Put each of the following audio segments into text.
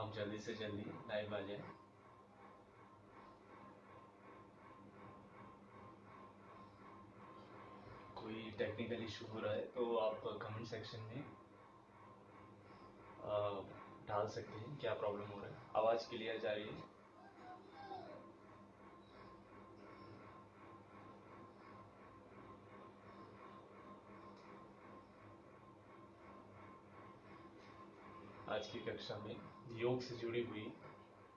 आप जल्दी से जल्दी लाइव आ जाए। कोई टेक्निकल इशू हो रहा है तो आप कमेंट सेक्शन में डाल सकते हैं क्या प्रॉब्लम हो रहा है। आवाज़ क्लियर जा रही है? आज की कक्षा में योग से जुड़ी हुई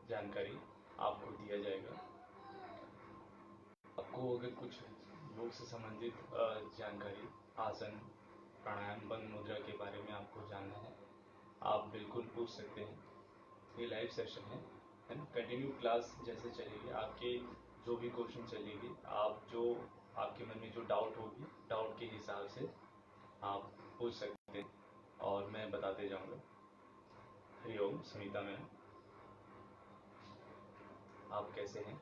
जानकारी आपको दिया जाएगा। आपको अगर कुछ योग से संबंधित जानकारी, आसन, प्राणायाम, बंद मुद्रा के बारे में आपको जानना है, आप बिल्कुल पूछ सकते हैं। ये लाइव सेशन है ना। कंटिन्यू क्लास जैसे चलेगी, आपके जो भी क्वेश्चन चलेगी, आप जो आपके मन में जो डाउट होगी, डाउट के हिसाब से आप पूछ सकते हैं और मैं बताते जाऊंगा। हरिओम सुनीता मैम, आप कैसे हैं?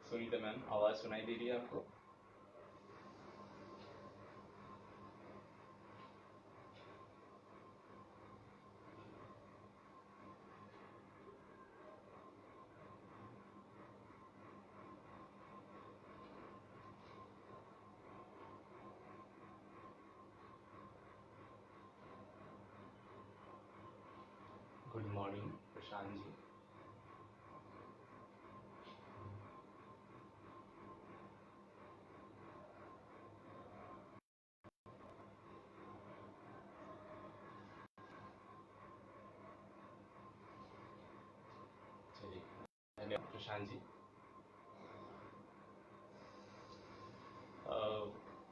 सुनीता मैम, आवाज़ सुनाई दे रही है आपको? Good morning Prashant ji. चलिए, धन्यवाद प्रशांत जी।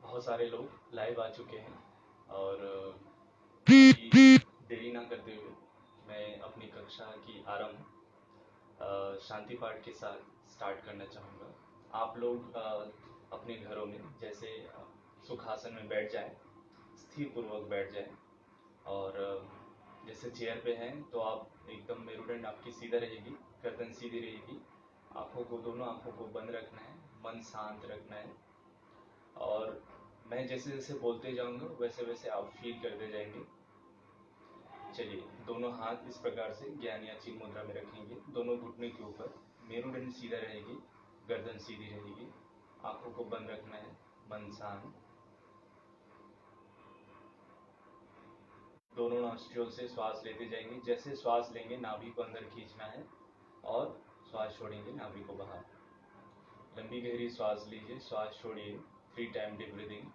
बहुत सारे लोग लाइव आ चुके हैं और अभी देरी ना करते हुए मैं अपनी कक्षा की आरंभ शांति पाठ के साथ स्टार्ट करना चाहूँगा। आप लोग अपने घरों में जैसे सुखासन में बैठ जाएं, स्थिर पूर्वक बैठ जाएं और जैसे चेयर पे हैं तो आप एकदम मेरुदंड आपकी सीधा रहेगी, गर्दन सीधी रहेगी, आँखों को, दोनों आँखों को बंद रखना है, मन शांत रखना है और मैं जैसे जैसे बोलते जाऊंगा वैसे वैसे आप फील करते जाएंगे। चलिए, दोनों हाथ इस प्रकार से ज्ञान या चिन्ह मुद्रा में रखेंगे, दोनों घुटने के ऊपर, मेरुदंड सीधा रहेगी, गर्दन सीधी रहेगी, आंखों को बंद रखना है, मन शांत। दोनों नॉस्ट्रियल से श्वास लेते जाएंगे, जैसे श्वास लेंगे नाभि को अंदर खींचना है और श्वास छोड़ेंगे नाभि को बाहर। लंबी गहरी श्वास लीजिए, श्वास छोड़िए, 3 टाइम डीप ब्रीदिंग।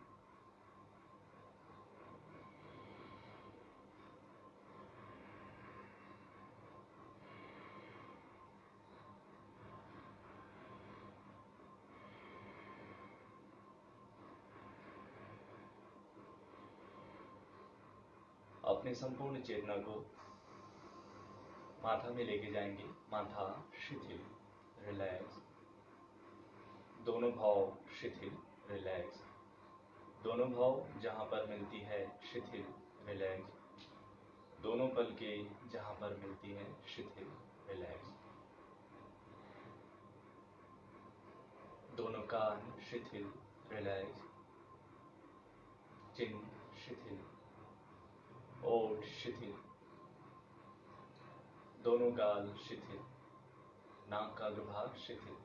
अपने संपूर्ण चेतना को माथा में लेके जाएंगे, माथा शिथिल, रिलैक्स, दोनों भाव शिथिल, रिलैक्स, दोनों भाव जहां पर मिलती है शिथिल, रिलैक्स, दोनों पलकें जहां पर मिलती है शिथिल, रिलैक्स, दोनों कान शिथिल, रिलैक्स, चिन्ह शिथिल, ओठ शिथिल, दोनों गाल शिथिल, नाक का अग्रभाग शिथिल,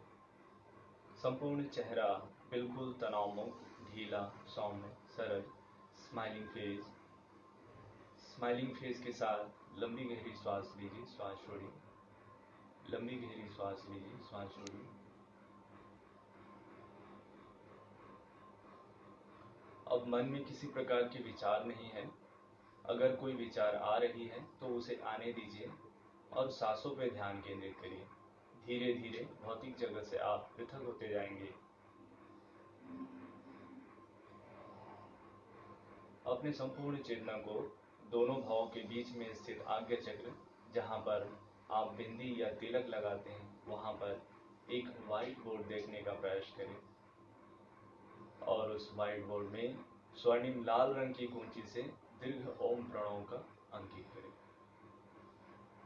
संपूर्ण चेहरा बिल्कुल तनाव मुक्त, ढीला, सौम्य, सरल, स्माइलिंग फेस। स्माइलिंग फेस के साथ लंबी गहरी श्वास लीजिए, श्वास छोड़िए, लंबी गहरी श्वास लीजिए, श्वास छोड़िए। अब मन में किसी प्रकार के विचार नहीं है। अगर कोई विचार आ रही है तो उसे आने दीजिए और सांसों पर ध्यान केंद्रित करिए। धीरे धीरे भौतिक जगत से आप पृथक होते जाएंगे। अपने संपूर्ण चेतना को दोनों भावों के बीच में स्थित आज्ञा चक्र जहाँ पर आप बिंदी या तिलक लगाते हैं वहाँ पर एक वाइट बोर्ड देखने का प्रयास करें और उस वाइट बोर्ड में स्वर्णिम लाल रंग की कुंजी से दीर्घ ओम प्रणव का अंकित करें।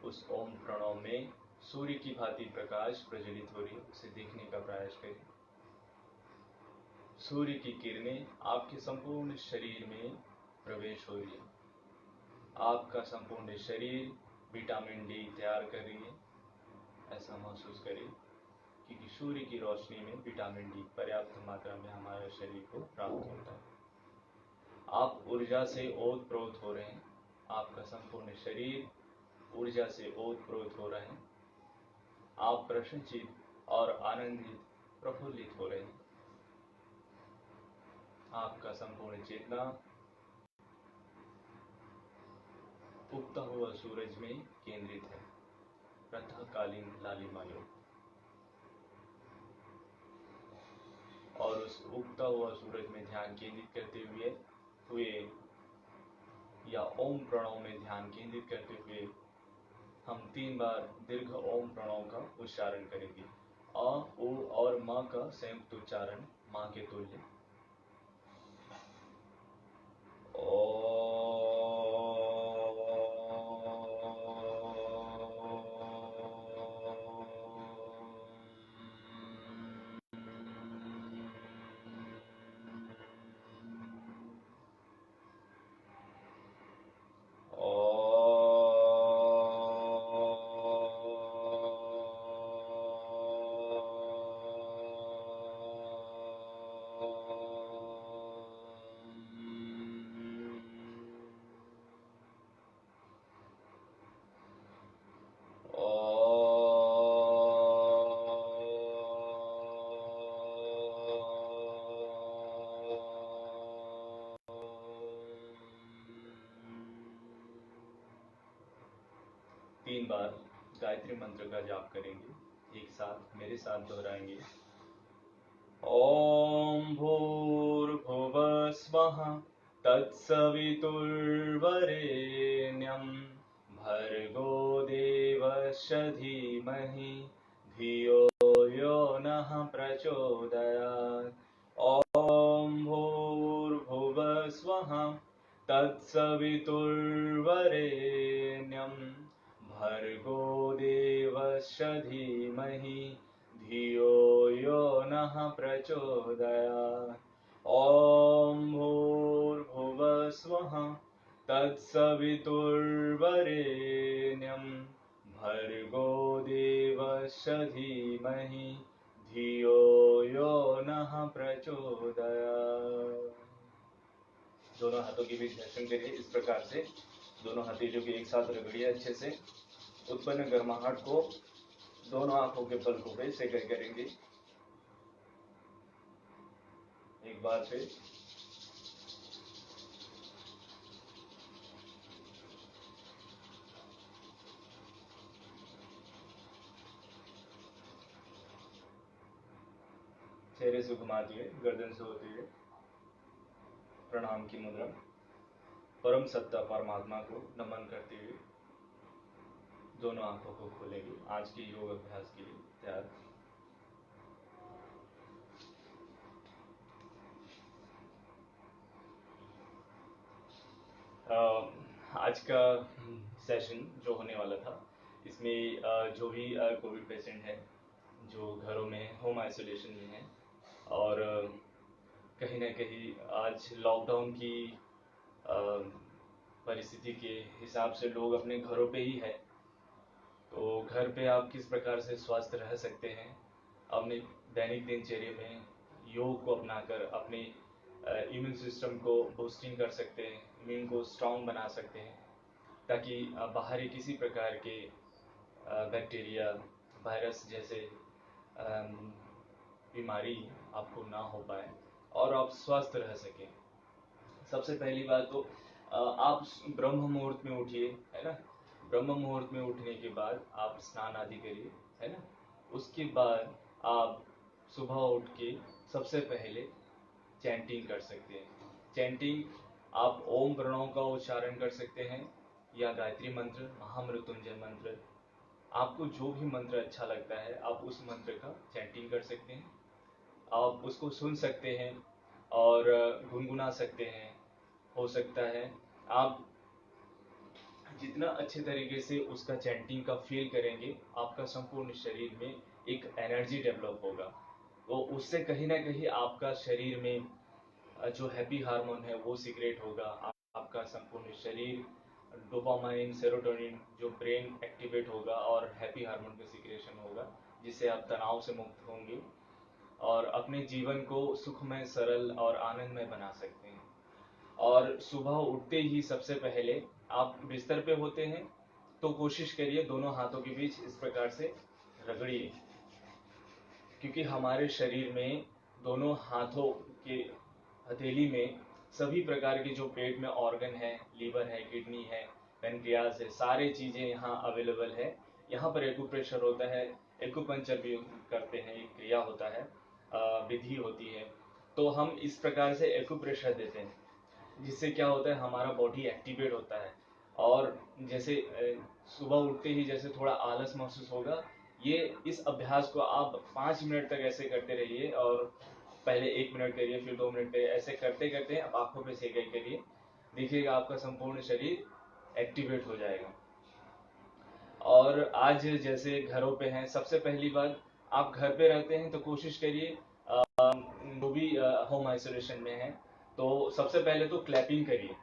उस ओम प्रणव में सूर्य की भांति प्रकाश प्रज्वलित हो रही है, उसे देखने का प्रयास करें। सूर्य की किरणें आपके संपूर्ण शरीर में प्रवेश हो रही है। आपका संपूर्ण शरीर विटामिन डी तैयार कर रही है, ऐसा महसूस करें, क्योंकि सूर्य की रोशनी में विटामिन डी पर्याप्त मात्रा में हमारे शरीर को प्राप्त होता है। आप ऊर्जा से ओत-प्रोत हो रहे हैं। आपका संपूर्ण शरीर ऊर्जा से ओत-प्रोत हो रहे हैं। आप प्रसन्नचित्त और आनंदित प्रफुल्लित हो रहे हैं। आपका संपूर्ण चेतना उगता हुआ सूरज में केंद्रित है, प्रातःकालीन लालिमा योग। और उस उगता हुआ सूरज में ध्यान केंद्रित करते हुए या ओम प्रणव में ध्यान केंद्रित करते हुए हम 3 बार दीर्घ ओम प्रणव का उच्चारण करेंगे। अ, ओ और म का संयुक्त उच्चारण माँ के तुल्य। तीन बार गायत्री मंत्र का जाप करेंगे। एक साथ मेरे साथ दोहराएंगे। ओम भूर्भुवः स्वः तत्सवितुर्वरेण्यं भर्गो देवस्य धीमहि धियो यो नः प्रचोदयात्। ओम भूर्भुवः स्वः तत्सवितुर्वरेण्यं भर्गो देवस्य धीमहि धियो यो नः प्रचोदयात्। ओम भूर्भुवः स्वः तत्सवितुर्वरेण्यं भर्गो देवस्य धीमहि धियो यो नः प्रचोदयात्। दोनों हाथों के बीच घर्षण करिए इस प्रकार से। दोनों हथेलियों के एक साथ रगड़िए अच्छे से। उत्पन्न गर्माहट को दोनों आंखों के पलकों पे सेकंड करेंगे। एक बार फिर। चेहरे से घुमाते हुए, गर्दन से होते हुए प्रणाम की मुद्रा, परम सत्ता परमात्मा को नमन करते हुए दोनों आंखों को खोलेंगे। आज के योग अभ्यास के लिए तैयार। आज का सेशन जो होने वाला था, इसमें जो भी कोविड पेशेंट है, जो घरों में होम आइसोलेशन में है और कहीं ना कहीं आज लॉकडाउन की परिस्थिति के हिसाब से लोग अपने घरों पे ही है, तो घर पे आप किस प्रकार से स्वस्थ रह सकते हैं, अपने दैनिक दिनचर्या में योग को अपनाकर अपने इम्यून सिस्टम को बूस्टिंग कर सकते हैं, इम्यून को स्ट्रांग बना सकते हैं, ताकि बाहरी किसी प्रकार के बैक्टीरिया, वायरस जैसे बीमारी आपको ना हो पाए और आप स्वस्थ रह सकें। सबसे पहली बात तो आप ब्रह्म मुहूर्त में उठिए, है ना। ब्रह्म मुहूर्त में उठने के बाद आप स्नान आदि करिए, है ना। उसके बाद आप सुबह उठ के सबसे पहले चैंटिंग कर सकते हैं। चैंटिंग आप ओम प्रणव का उच्चारण कर सकते हैं या गायत्री मंत्र, महामृत्युंजय मंत्र, आपको जो भी मंत्र अच्छा लगता है आप उस मंत्र का चैंटिंग कर सकते हैं। आप उसको सुन सकते हैं और गुनगुना सकते हैं। हो सकता है आप जितना अच्छे तरीके से उसका चैंटिंग का फील करेंगे, आपका संपूर्ण शरीर में एक एनर्जी डेवलप होगा। तो उससे कहीं ना कहीं आपका शरीर में जो हैप्पी हार्मोन है वो सीक्रेट होगा। आपका संपूर्ण शरीर डोपामाइन, सेरोटोनिन जो ब्रेन एक्टिवेट होगा और हैप्पी हार्मोन का सीक्रेशन होगा, जिससे आप तनाव से मुक्त होंगे और अपने जीवन को सुखमय, सरल और आनंदमय बना सकते हैं। और सुबह उठते ही सबसे पहले आप बिस्तर पे होते हैं तो कोशिश करिए दोनों हाथों के बीच इस प्रकार से रगड़िए, क्योंकि हमारे शरीर में दोनों हाथों के हथेली में सभी प्रकार के जो पेट में ऑर्गन है, लीवर है, किडनी है, पेनक्रियाज है, सारी चीजें यहाँ अवेलेबल है। यहाँ पर एक्यूप्रेशर होता है, एक्यूपंक्चर भी करते हैं, एक क्रिया होता है, विधि होती है। तो हम इस प्रकार से एक्यूप्रेशर देते हैं, जिससे क्या होता है हमारा बॉडी एक्टिवेट होता है। और जैसे सुबह उठते ही जैसे थोड़ा आलस महसूस होगा, ये इस अभ्यास को आप 5 मिनट तक ऐसे करते रहिए। और पहले 1 मिनट करिए, फिर 2 मिनट करिए, ऐसे करते करते आप आंखों पे सेकाई करिए, देखिएगा आपका संपूर्ण शरीर एक्टिवेट हो जाएगा। और आज जैसे घरों पे हैं, सबसे पहली बात, आप घर पे रहते हैं तो कोशिश करिए, जो भी होम आइसोलेशन में है, तो सबसे पहले तो क्लैपिंग करिए,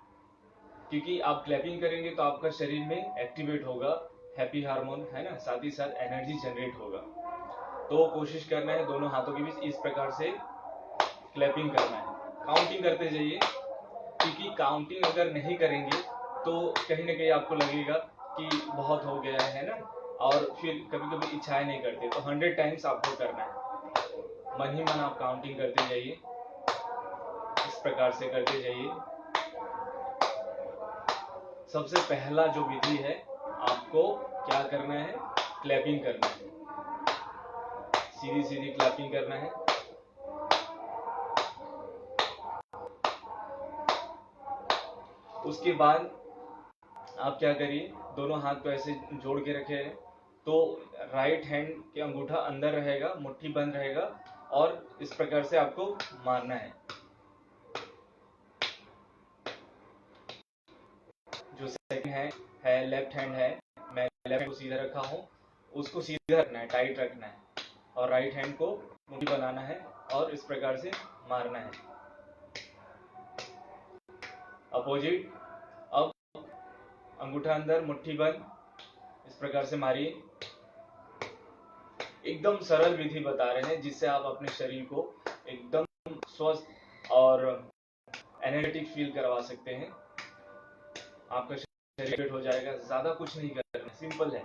क्योंकि आप क्लैपिंग करेंगे तो आपका शरीर में एक्टिवेट होगा हैप्पी हार्मोन, है ना, साथ ही साथ एनर्जी जनरेट होगा। तो कोशिश करना है दोनों हाथों के बीच इस प्रकार से क्लैपिंग करना है, काउंटिंग करते जाइए, क्योंकि काउंटिंग अगर नहीं करेंगे तो कहीं ना कहीं आपको लगेगा कि बहुत हो गया है ना, और फिर कभी कभी इच्छाएं नहीं करते। तो 100 टाइम्स आपको करना है, मन ही मन आप काउंटिंग करते जाइए, इस प्रकार से करते जाइए। सबसे पहला जो विधि है, आपको क्या करना है, क्लैपिंग करना है, सीधी सीधी क्लैपिंग करना है। उसके बाद आप क्या करिए, दोनों हाथ को ऐसे जोड़ के रखे हैं, तो राइट हैंड के अंगूठा अंदर रहेगा, मुट्ठी बंद रहेगा, और इस प्रकार से आपको मारना है। जो सेकंड है लेफ्ट हैंड है, मैं लेफ्ट को सीधा रखा हूँ, उसको सीधा रखना है, टाइट रखना है, और राइट हैंड को मुट्ठी बनाना है और इस प्रकार से मारना है, अपोजिट। अब अंगूठा अंदर, मुट्ठी बंद, इस प्रकार से मारिए। एकदम सरल विधि बता रहे हैं, जिससे आप अपने शरीर को एकदम स्वस्थ और एनर्जेटिक फील करवा सकते हैं। आपका शरीर फिट हो जाएगा, ज्यादा कुछ नहीं करना, सिंपल है।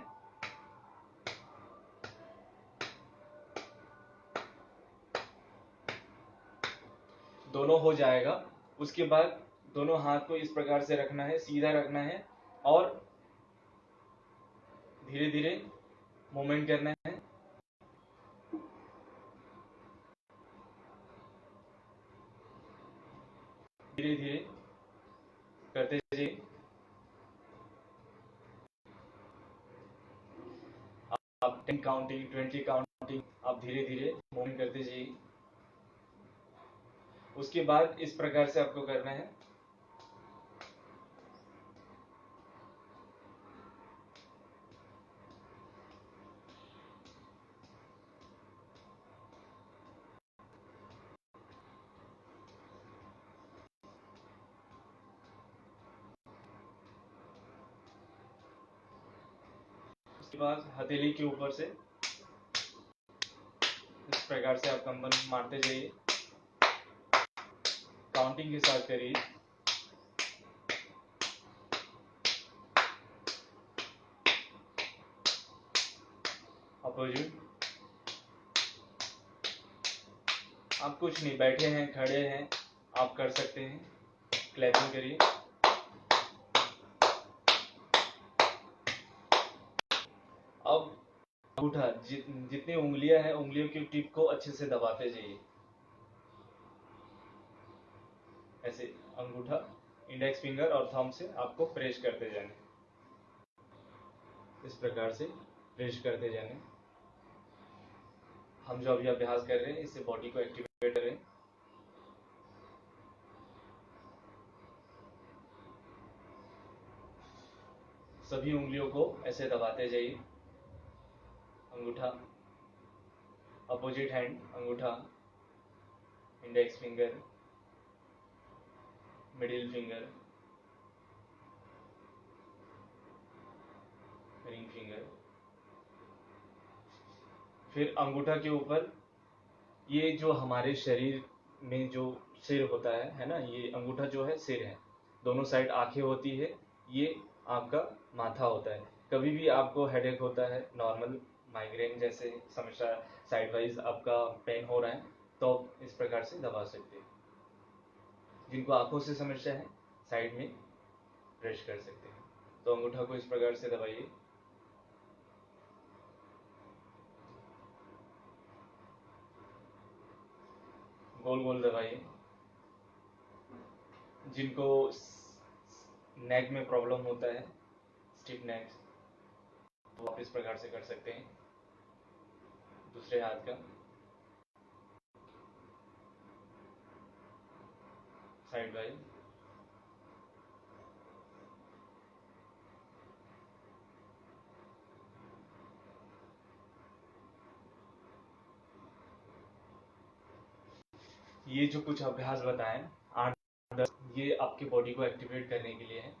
दोनों हो जाएगा, उसके बाद दोनों हाथ को इस प्रकार से रखना है, सीधा रखना है, और धीरे धीरे मूवमेंट करना है। धीरे धीरे करते जाइए। आप 10 काउंटिंग, 20 काउंटिंग आप धीरे धीरे मूवमेंट करते जाइए। उसके बाद इस प्रकार से आपको करना है। उसके बाद हथेली के ऊपर से इस प्रकार से आप कंपन मारते जाइए, काउंटिंग के साथ करिए। अपोजिट। आप कुछ नहीं, बैठे हैं, खड़े हैं, आप कर सकते हैं, क्लैपिंग करिए। अब अंगूठा जितनी उंगलियां हैं, उंगलियों की टिप को अच्छे से दबाते जाइए, ऐसे अंगूठा, इंडेक्स फिंगर और थंब से आपको प्रेस करते जाना। इस प्रकार से प्रेस करते जाने। हम जो अभी अभ्यास कर रहे हैं इससे बॉडी को एक्टिवेट कर रहे हैं। सभी उंगलियों को ऐसे दबाते जाइए। अंगूठा, अपोजिट हैंड, अंगूठा, index finger, middle finger, ring finger. फिर अंगूठा के ऊपर ये जो हमारे शरीर में जो सिर होता है ना, ये अंगूठा जो है सिर है, दोनों साइड आंखें होती है, ये आपका माथा होता है। कभी भी आपको हेडेक होता है, नॉर्मल माइग्रेन जैसे समस्या, साइड वाइज आपका पेन हो रहा है, तो इस प्रकार से दबा सकते हैं। जिनको आंखों से समस्या है साइड में प्रेस कर सकते हैं। तो अंगूठा को इस प्रकार से दबाइए। गोल गोल दबाइए। जिनको नेक में प्रॉब्लम होता है, स्टिफ नेक, तो आप इस प्रकार से कर सकते हैं। दूसरे हाथ का साइड वाइज। ये जो कुछ अभ्यास बताएं 8-10, ये आपके बॉडी को एक्टिवेट करने के लिए है।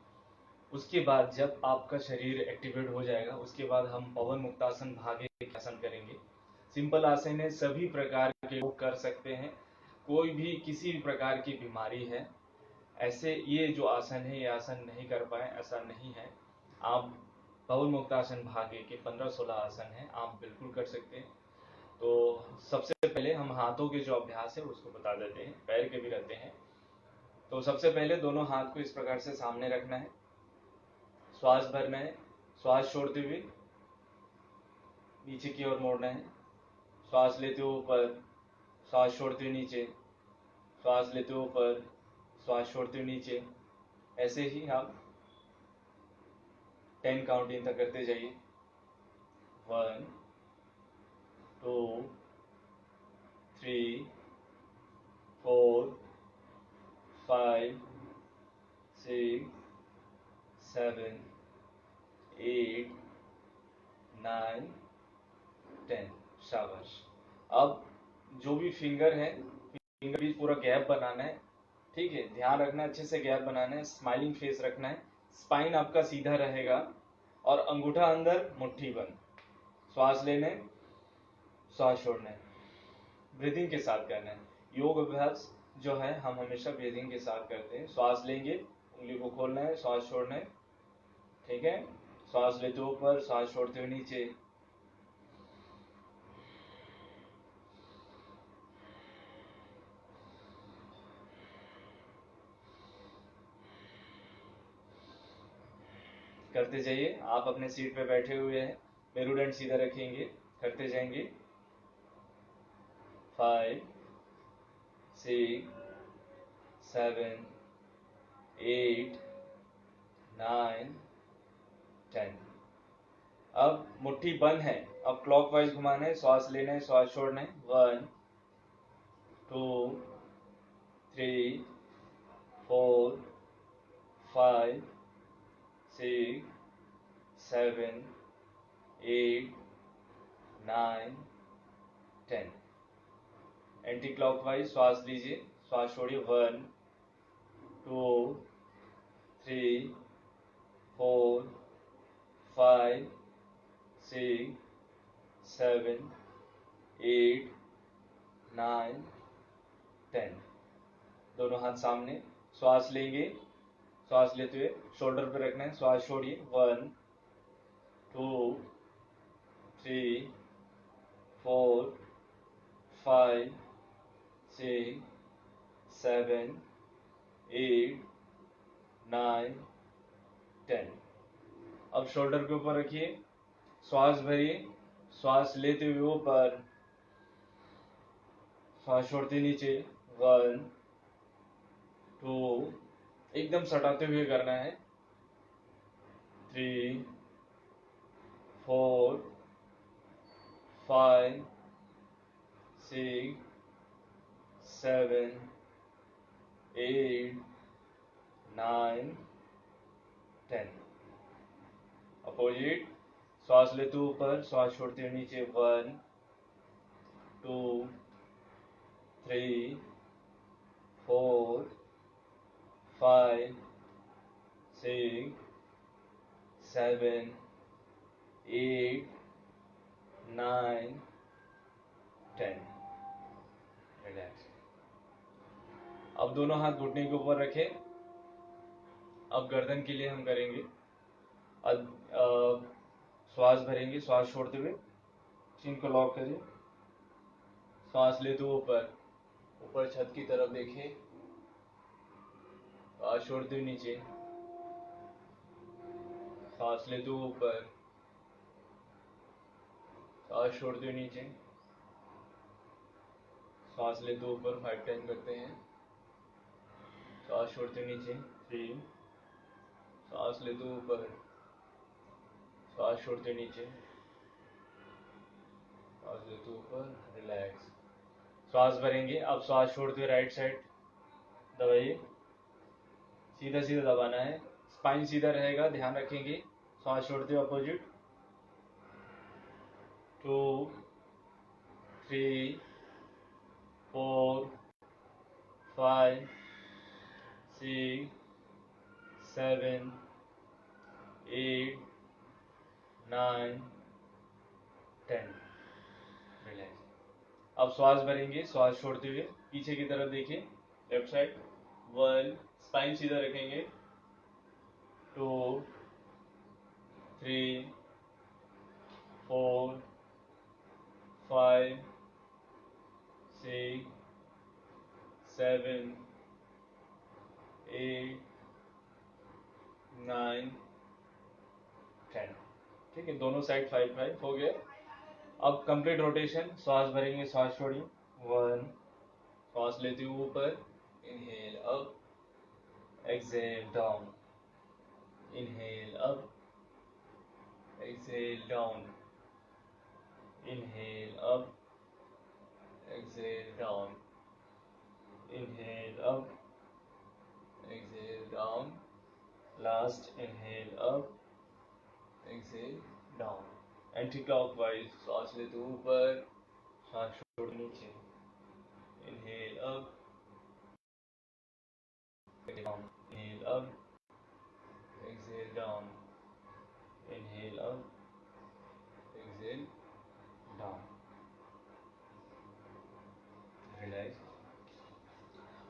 उसके बाद जब आपका शरीर एक्टिवेट हो जाएगा, उसके बाद हम पवन मुक्तासन भागे आसन करेंगे। सिंपल आसन है, सभी प्रकार के लोग कर सकते हैं। कोई भी किसी भी प्रकार की बीमारी है, ऐसे ये जो आसन है, ये आसन नहीं कर पाए ऐसा नहीं है। आप पवन मुक्तासन भागे के 15-16 आसन है, आप बिल्कुल कर सकते हैं। तो सबसे पहले हम हाथों के जो अभ्यास है उसको बता देते हैं, पैर के भी रहते हैं। तो सबसे पहले दोनों हाथ को इस प्रकार से सामने रखना है, श्वास भरना है, श्वास छोड़ते हुए नीचे की ओर मोड़ना है, श्वास लेते हुए ऊपर, श्वास छोड़ते हुए नीचे, श्वास लेते हुए ऊपर, श्वास छोड़ते हुए नीचे। ऐसे ही आप 10 काउंटिंग तक करते जाइए। 1 2 3 4 5 6 7 8 9 10। शाबाश। अब जो भी फिंगर है, फिंगर बीच पूरा गैप बनाना है, ठीक है, ध्यान रखना है, अच्छे से गैप बनाना है, स्माइलिंग फेस रखना है, स्पाइन आपका सीधा रहेगा और अंगूठा अंदर, मुट्ठी बंद। श्वास लेने, श्वास छोड़ना है, ब्रीदिंग के साथ करना है। योग अभ्यास जो है हम हमेशा ब्रीदिंग के साथ करते हैं। श्वास लेंगे, उंगली को खोलना है, श्वास छोड़ना है, ठीक है। श्वास लेते हुए ऊपर, श्वास छोड़ते हुए नीचे। करते जाइए। आप अपने सीट पे बैठे हुए हैं, मेरुदंड सीधा रखेंगे, करते जाएंगे। 5 6 7 8 9 10। अब मुट्ठी बंद है, अब क्लॉकवाइज घुमाना है, श्वास लेना है, श्वास छोड़ना है। 1 2 3 4 5 6 7 8 9 10। एंटी क्लॉकवाइज श्वास लीजिए, श्वास छोड़िए। 1 2 3 4 5 6 7 8 9 10। दोनों हाथ सामने, श्वास लेंगे, श्वास लेते हुए शोल्डर पर रखना है, श्वास छोड़िए। 1 2 3 4 5 6 7 8 9 10। अब शोल्डर के ऊपर रखिए, श्वास भरिए, श्वास लेते हुए ऊपर, श्वास छोड़ते नीचे। 1 2, एकदम सटाते हुए करना है। 3 4 5 6 7 8 9 10। अपोजिट, श्वास लेते हुए ऊपर, श्वास छोड़ते हुए नीचे। 1 2 3 4 5 6 7 8 9 10। रिलैक्स। अब दोनों हाथ घुटने के ऊपर रखें। अब गर्दन के लिए हम करेंगे, श्वास भरेंगे, श्वास छोड़ते हुए चिन को लॉक करिए। श्वास लेते हुए ऊपर, ऊपर छत की तरफ देखिए। श्वास छोड़ते हुए नीचे। श्वास लेते हुए ऊपर, श्वास छोड़ते हुए नीचे। श्वास लेते हुए ऊपर 5 टाइम करते हैं। श्वास छोड़ते हुए नीचे 3। श्वास लेते हुए ऊपर, श्वास छोड़ते हुए नीचे। श्वास लेते हुए ऊपर, रिलैक्स। श्वास भरेंगे। अब श्वास छोड़ते हुए राइट साइड दबाइए। सीधा सीधा दबाना है, स्पाइन सीधा रहेगा, ध्यान रखेंगे। श्वास छोड़ते हुए अपोजिट। 2 3 4 5 6 7 8 9 10। रिलैक्स। अब श्वास भरेंगे, श्वास छोड़ते हुए पीछे की तरफ देखिए, लेफ्ट साइड। 1, स्पाइन सीधा रखेंगे। 2 3 4 5 6 7 8 9 10। ठीक है, दोनों साइड 5 5 हो गया। अब कंप्लीट रोटेशन। श्वास भरेंगे, श्वास छोड़िए। 1, श्वास लेते हुए ऊपर, inhale up, exhale down, inhale up, exhale down, inhale up, exhale down, inhale up, exhale down, last inhale up, exhale down. Anti clockwise, श्वास लेते हुए ऊपर, श्वास छोड़ नीचे। Inhale up, down, inhale up, exhale down, inhale up, exhale down, relax.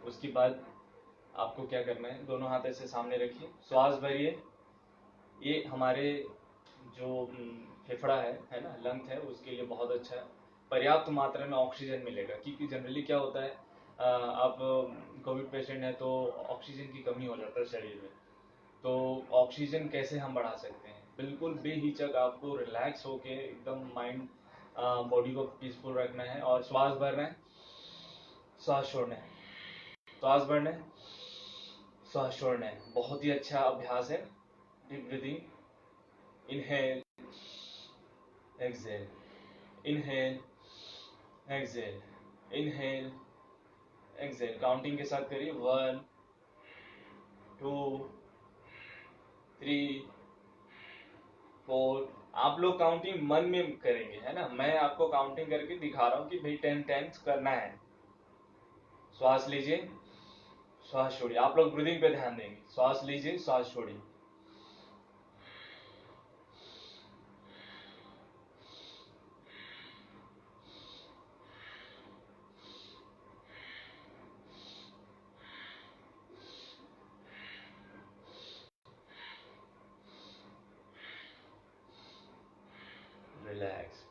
उसके बाद आपको क्या करना है, दोनों हाथ ऐसे सामने रखिए, श्वास भरिए। ये हमारे जो फेफड़ा है ना, लंग है, उसके लिए बहुत अच्छा है। पर्याप्त मात्रा में ऑक्सीजन मिलेगा, क्योंकि जनरली क्या होता है, आप कोविड पेशेंट है तो ऑक्सीजन की कमी हो जाता है शरीर में। तो ऑक्सीजन कैसे हम बढ़ा सकते हैं, बिल्कुल बेहिचक आपको रिलैक्स होके एकदम माइंड बॉडी को पीसफुल रखना है और श्वास भरना है, श्वास छोड़ना है, श्वास भरना है, श्वास छोड़ना है। बहुत ही अच्छा अभ्यास है। Deep breathing, inhale exhale, inhale exhale, inhale exhale. Counting के साथ करिए। 1 2 3 4। आप लोग काउंटिंग मन में करेंगे, है ना, मैं आपको काउंटिंग करके दिखा रहा हूं कि भाई 10 10 करना है। श्वास लीजिए, श्वास छोड़िए। आप लोग ब्रीदिंग पे ध्यान देंगे। श्वास लीजिए, श्वास छोड़िए। रिलैक्स।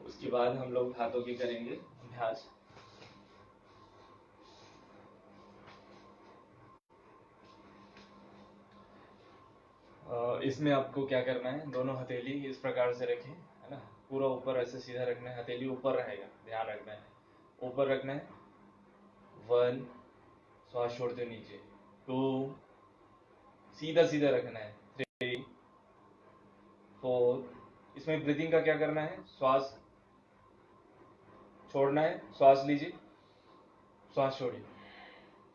उसके बाद हम लोग हाथों की करेंगे अभ्यास। इसमें आपको क्या करना है, दोनों हथेली इस प्रकार से रखें, है ना, पूरा ऊपर ऐसे सीधा रखना है, हथेली ऊपर रहेगा, ध्यान रखना है, ऊपर रखना है। 1, श्वास छोड़ते नीचे। 2, सीधा सीधा रखना है। 4। इसमें ब्रीदिंग का क्या करना है, श्वास छोड़ना है, श्वास लीजिए, श्वास छोड़िए,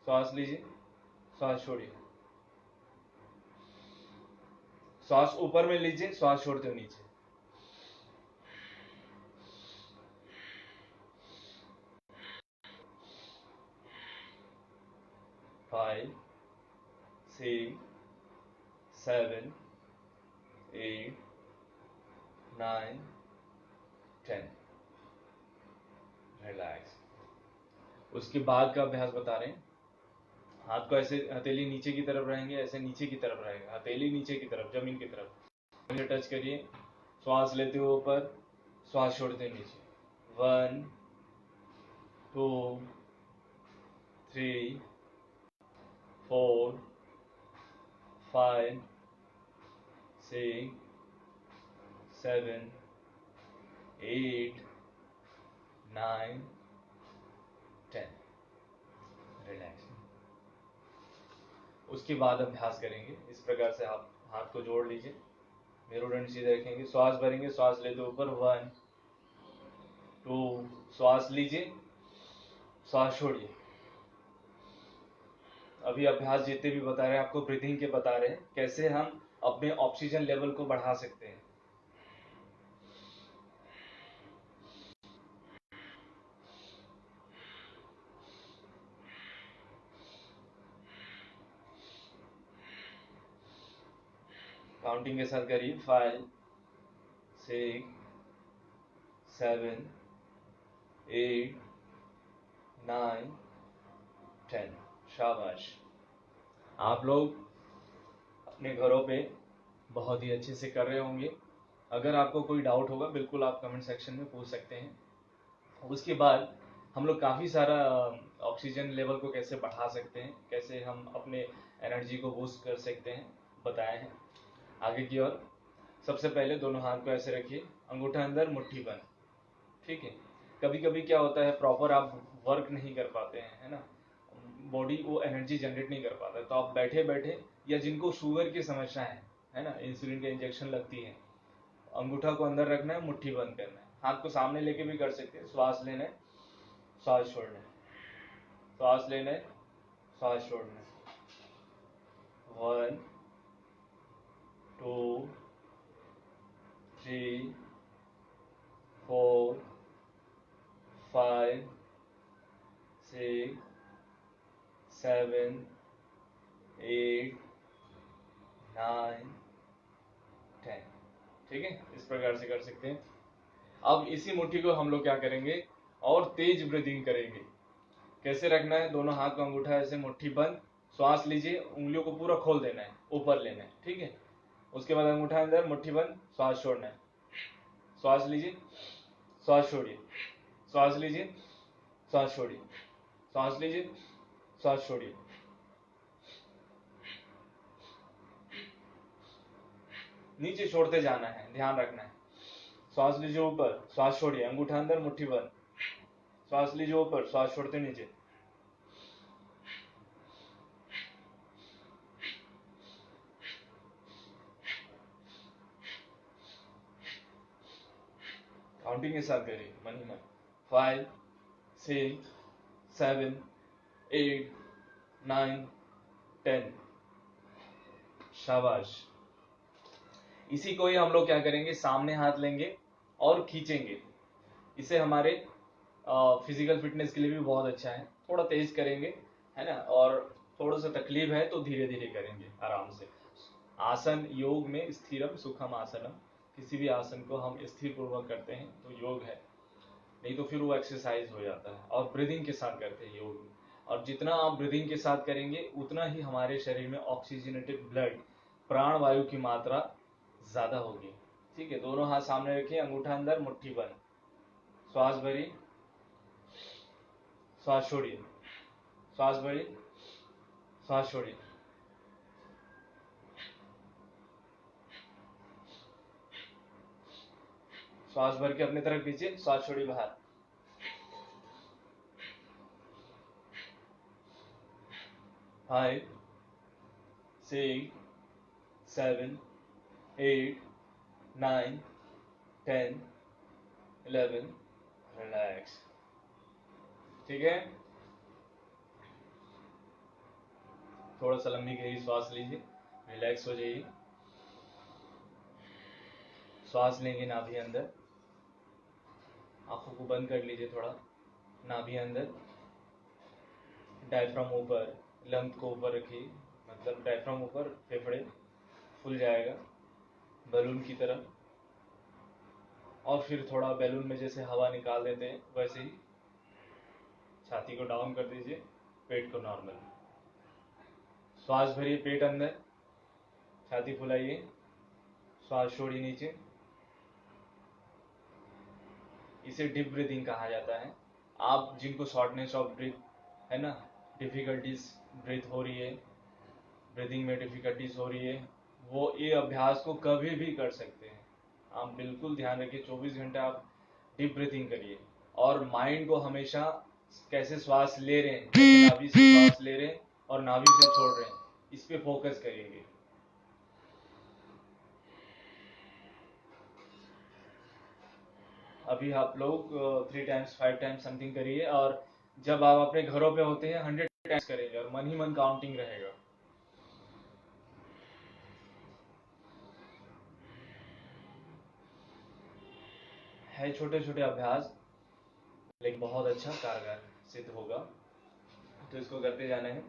श्वास लीजिए, श्वास छोड़िए, श्वास ऊपर में लीजिए, श्वास छोड़ते हो नीचे। 5 6 7 8 9 10। रिलैक्स। उसके बाद का अभ्यास बता रहे हैं। हाथ को ऐसे, हथेली नीचे की तरफ रहेंगे, ऐसे नीचे की तरफ रहेगा, हथेली नीचे की तरफ, जमीन की तरफ टच करिए। श्वास लेते हुए ऊपर, श्वास छोड़ते नीचे। 1 2 3 4 5 6 7 8 9 10। रिलैक्स। उसके बाद अभ्यास करेंगे इस प्रकार से। आप हाथ को जोड़ लीजिए, मेरुदंड सीधे रखेंगे, श्वास भरेंगे, श्वास लेते ऊपर, 1 2, श्वास लीजिए, श्वास छोड़िए। अभी अभ्यास जितने भी बता रहे हैं आपको ब्रीथिंग के बता रहे हैं, कैसे हम अपने ऑक्सीजन लेवल को बढ़ा सकते हैं। काउंटिंग के साथ करिए, 5 6 7 8 9 10। शाबाश। आप लोग अपने घरों पे बहुत ही अच्छे से कर रहे होंगे। अगर आपको कोई डाउट होगा बिल्कुल आप कमेंट सेक्शन में पूछ सकते हैं। उसके बाद हम लोग काफ़ी सारा ऑक्सीजन लेवल को कैसे बढ़ा सकते हैं, कैसे हम अपने एनर्जी को बूस्ट कर सकते हैं, बताए हैं। आगे की ओर, सबसे पहले दोनों हाथ को ऐसे रखिए, अंगूठा अंदर, मुट्ठी बंद। ठीक है। कभी कभी क्या होता है, प्रॉपर आप वर्क नहीं कर पाते हैं, है ना, बॉडी वो एनर्जी जनरेट नहीं कर पाता, तो आप बैठे बैठे, या जिनको शुगर की समस्या है ना, इंसुलिन के इंजेक्शन लगती है, अंगूठा को अंदर रखना है, मुट्ठी बंद करना है। हाथ को सामने लेके भी कर सकते हैं। श्वास लेना है, श्वास छोड़ना है, श्वास लेना है, श्वास छोड़ना है। 1 2 3 4 5 6 7 8 9 10। ठीक है, इस प्रकार से कर सकते हैं। अब इसी मुट्ठी को हम लोग क्या करेंगे, और तेज ब्रीदिंग करेंगे। कैसे रखना है, दोनों हाथ का अंगूठा ऐसे, मुट्ठी बंद, श्वास लीजिए, उंगलियों को पूरा खोल देना है, ऊपर लेना है। ठीक है। उसके बाद अंगूठा अंदर, मुट्ठी बंद, श्वास छोड़ना है। श्वास लीजिए, श्वास छोड़िए, श्वास लीजिए, श्वास छोड़िए, श्वास लीजिए, श्वास छोड़िए। नीचे छोड़ते जाना है, ध्यान रखना है। श्वास लीजिए ऊपर, श्वास छोड़िए, अंगूठा अंदर, मुट्ठी बंद, श्वास लीजिए ऊपर, श्वास छोड़ते नीचे। काउंटिंग के साथ करिए, मन ही मन। 5 6 7 8 9 10। शाबाश। इसी को ही हम लोग क्या करेंगे, सामने हाथ लेंगे और खींचेंगे। इसे हमारे फिजिकल फिटनेस के लिए भी बहुत अच्छा है। थोड़ा तेज करेंगे, है ना, और थोड़ा सा तकलीफ है तो धीरे धीरे करेंगे, आराम से। आसन योग में स्थिरम सुखम आसनम, किसी भी आसन को हम स्थिर पूर्वक करते हैं तो योग है, नहीं तो फिर वो एक्सरसाइज हो जाता है। और ब्रीदिंग के साथ करते हैं योग में, और जितना आप ब्रीदिंग के साथ करेंगे उतना ही हमारे शरीर में ऑक्सीजनेटेड ब्लड, प्राण वायु की मात्रा ज्यादा होगी। ठीक है। दोनों हाथ सामने रखिए, अंगूठा अंदर, मुट्ठी बंद, श्वास भरिए, श्वास छोड़िए, श्वास भरिए, श्वास छोड़िए। श्वास भर के अपने तरफ खींचिए, श्वास छोड़िए बाहर। 5 6 7 8 9, 10, 11, रिलैक्स। ठीक है, थोड़ा सा लंबी गहरी सांस लीजिए, रिलैक्स हो जाइए। सांस लेंगे नाभि अंदर, आंखों को बंद कर लीजिए थोड़ा, नाभि अंदर, डायफ्राम ऊपर, लंग को ऊपर रखिए, मतलब डायफ्राम ऊपर, फेफड़े फूल जाएगा बैलून की तरह। और फिर थोड़ा बैलून में जैसे हवा निकाल देते हैं वैसे ही छाती को डाउन कर दीजिए, पेट को नॉर्मल। श्वास भरिए पेट अंदर, छाती फुलाइए, श्वास छोड़िए नीचे। इसे डीप ब्रीथिंग कहा जाता है। आप जिनको शॉर्टनेस ऑफ ब्रीथ है ना, डिफिकल्टीज ब्रीथ हो रही है, ब्रीथिंग में डिफिकल्टीज हो रही है, वो ये अभ्यास को कभी भी कर सकते हैं। आप बिल्कुल ध्यान रखिए, 24 घंटे आप डीप ब्रीथिंग करिए और माइंड को हमेशा कैसे श्वास ले रहे हैं, कैसे नाभि से श्वास ले रहे हैं और नाभि से छोड़ रहे हैं, इस पे फोकस करिएगा। अभी आप लोग 3 टाइम्स 5 टाइम्स समथिंग करिए, और जब आप अपने घरों पे होते हैं 100 टाइम्स करेंगे और मन ही मन काउंटिंग रहेगा। है छोटे छोटे अभ्यास, लेकिन बहुत अच्छा कारगर सिद्ध होगा, तो इसको करते जाना है।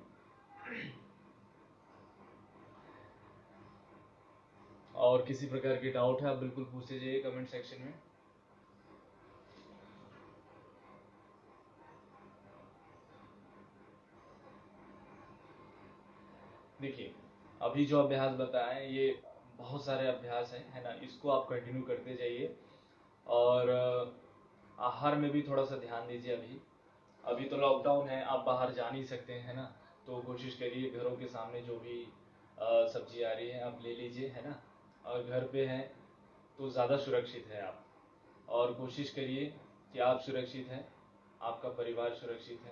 और किसी प्रकार की डाउट है आप बिल्कुल पूछ लीजिए कमेंट सेक्शन में। देखिए, अभी जो अभ्यास बताए ये बहुत सारे अभ्यास हैं, है ना, इसको आप कंटिन्यू करते जाइए। और आहार में भी थोड़ा सा ध्यान दीजिए। अभी तो लॉकडाउन है, आप बाहर जा नहीं सकते हैं, है ना, तो कोशिश करिए घरों के सामने जो भी सब्जी आ रही है आप ले लीजिए, है ना। और घर पे हैं तो ज़्यादा सुरक्षित है आप, और कोशिश करिए कि आप सुरक्षित हैं, आपका परिवार सुरक्षित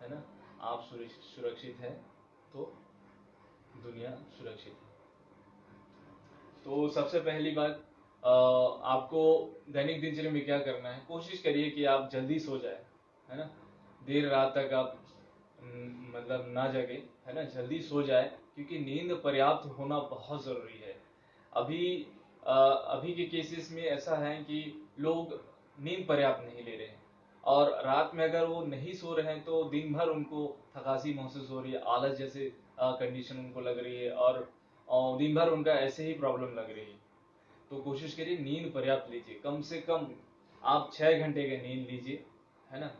है ना। आप सुरक्षित हैं तो दुनिया सुरक्षित है। तो सबसे पहली बात, आपको दैनिक दिनचर्या में क्या करना है, कोशिश करिए कि आप जल्दी सो जाए, है ना। देर रात तक आप मतलब ना जगे, है ना, जल्दी सो जाए, क्योंकि नींद पर्याप्त होना बहुत ज़रूरी है। अभी अभी के केसेस में ऐसा है कि लोग नींद पर्याप्त नहीं ले रहे हैं, और रात में अगर वो नहीं सो रहे हैं तो दिन भर उनको थकासी महसूस हो रही है, आलस जैसे कंडीशन उनको लग रही है, और दिन भर उनका ऐसे ही प्रॉब्लम लग रही है। तो कोशिश करिए नींद पर्याप्त लीजिए, कम से कम आप 6 घंटे की नींद लीजिए, है ना।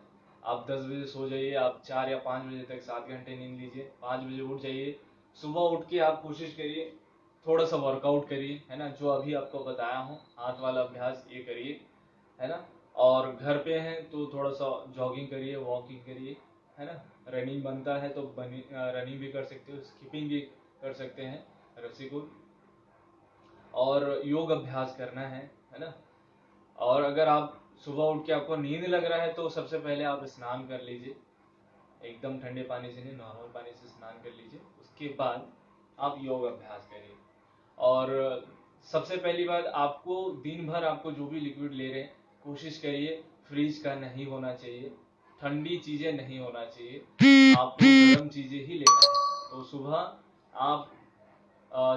आप 10 बजे सो जाइए, आप 4 या 5 बजे तक 7 घंटे नींद लीजिए, 5 बजे उठ जाइए। सुबह उठ के आप कोशिश करिए थोड़ा सा वर्कआउट करिए, है ना, जो अभी आपको बताया हूँ हाथ वाला अभ्यास ये करिए, है ना। और घर पे हैं तो थोड़ा सा जॉगिंग करिए, वॉकिंग करिए, है ना। रनिंग बनता है तो रनिंग भी कर सकते हो, स्किपिंग भी कर सकते हैं, रस्सी को। और योग अभ्यास करना है ना। और अगर आप सुबह उठ के आपको नींद लग रहा है तो सबसे पहले आप स्नान कर लीजिए, एकदम ठंडे पानी से नहीं, नॉर्मल पानी से स्नान कर लीजिए, उसके बाद आप योग अभ्यास करिए। और सबसे पहली बात, आपको दिन भर आपको जो भी लिक्विड ले रहे हैं कोशिश करिए फ्रिज का नहीं होना चाहिए, ठंडी चीजें नहीं होना चाहिए, आपको गर्म चीजें ही लेना है। तो सुबह आप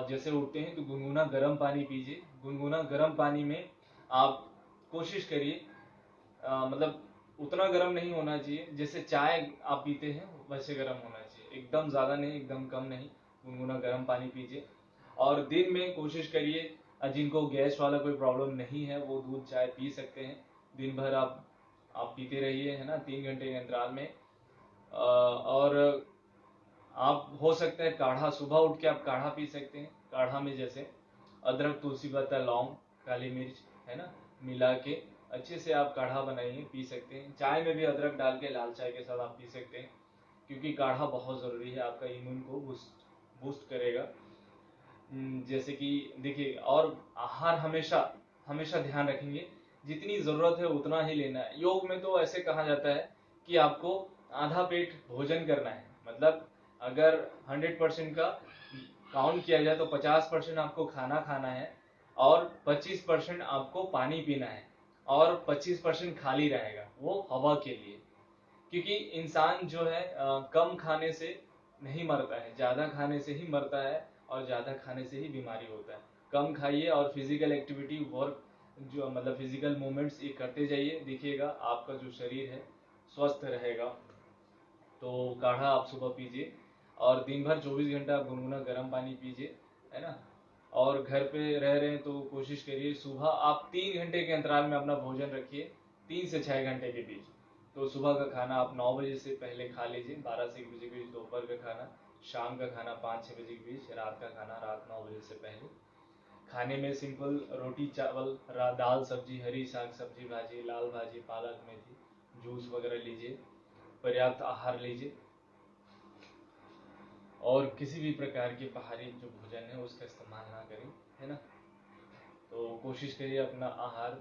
जैसे उठते हैं तो गुनगुना गर्म पानी पीजिए, गुनगुना गर्म पानी में आप कोशिश करिए मतलब उतना गर्म नहीं होना चाहिए, जैसे चाय आप पीते हैं वैसे गर्म होना चाहिए, एकदम ज़्यादा नहीं एकदम कम नहीं, गुनगुना गर्म पानी पीजिए। और दिन में कोशिश करिए, जिनको गैस वाला कोई प्रॉब्लम नहीं है वो दूध चाय पी सकते हैं, दिन भर आप पीते रहिए, है ना, 3 घंटे के अंतराल में। और आप हो सकता है काढ़ा, सुबह उठ के आप काढ़ा पी सकते हैं, काढ़ा में जैसे अदरक, तुलसी पत्ता, लौंग, काली मिर्च, है ना, मिला के अच्छे से आप काढ़ा बनाइए, पी सकते हैं। चाय में भी अदरक डाल के लाल चाय के साथ आप पी सकते हैं, क्योंकि काढ़ा बहुत ज़रूरी है, आपका इम्यून को बूस्ट बूस्ट करेगा। जैसे कि देखिए, और आहार हमेशा हमेशा ध्यान रखेंगे, जितनी ज़रूरत है उतना ही लेना है। योग में तो ऐसे कहा जाता है कि आपको आधा पेट भोजन करना है, मतलब अगर 100% का काउंट किया जाए तो 50% आपको खाना खाना है और 25% आपको पानी पीना है और 25% खाली रहेगा वो हवा के लिए। क्योंकि इंसान जो है कम खाने से नहीं मरता है, ज्यादा खाने से ही मरता है और ज्यादा खाने से ही बीमारी होता है। कम खाइए और फिजिकल एक्टिविटी वर्क जो मतलब फिजिकल मूवमेंट्स ये करते जाइए, देखिएगा आपका जो शरीर है स्वस्थ रहेगा। तो काढ़ा आप सुबह पीजिए और दिन भर 24 घंटा आप गुनगुना गर्म पानी पीजिए, है ना। और घर पे रह रहे हैं तो कोशिश करिए सुबह आप 3 घंटे के अंतराल में अपना भोजन रखिए, 3 से 6 घंटे के बीच। तो सुबह का खाना आप 9 बजे से पहले खा लीजिए, 12 से 1 बजे के बीच दोपहर का खाना, शाम का खाना 5-6 बजे के बीच, रात का खाना रात 9 बजे से पहले। खाने में सिंपल रोटी चावल, दाल सब्जी, हरी साग सब्जी भाजी, लाल भाजी, पालक मेथी, जूस वगैरह लीजिए, पर्याप्त आहार लीजिए। और किसी भी प्रकार के बाहरी जो भोजन है उसका इस्तेमाल ना करें, है ना। तो कोशिश करिए अपना आहार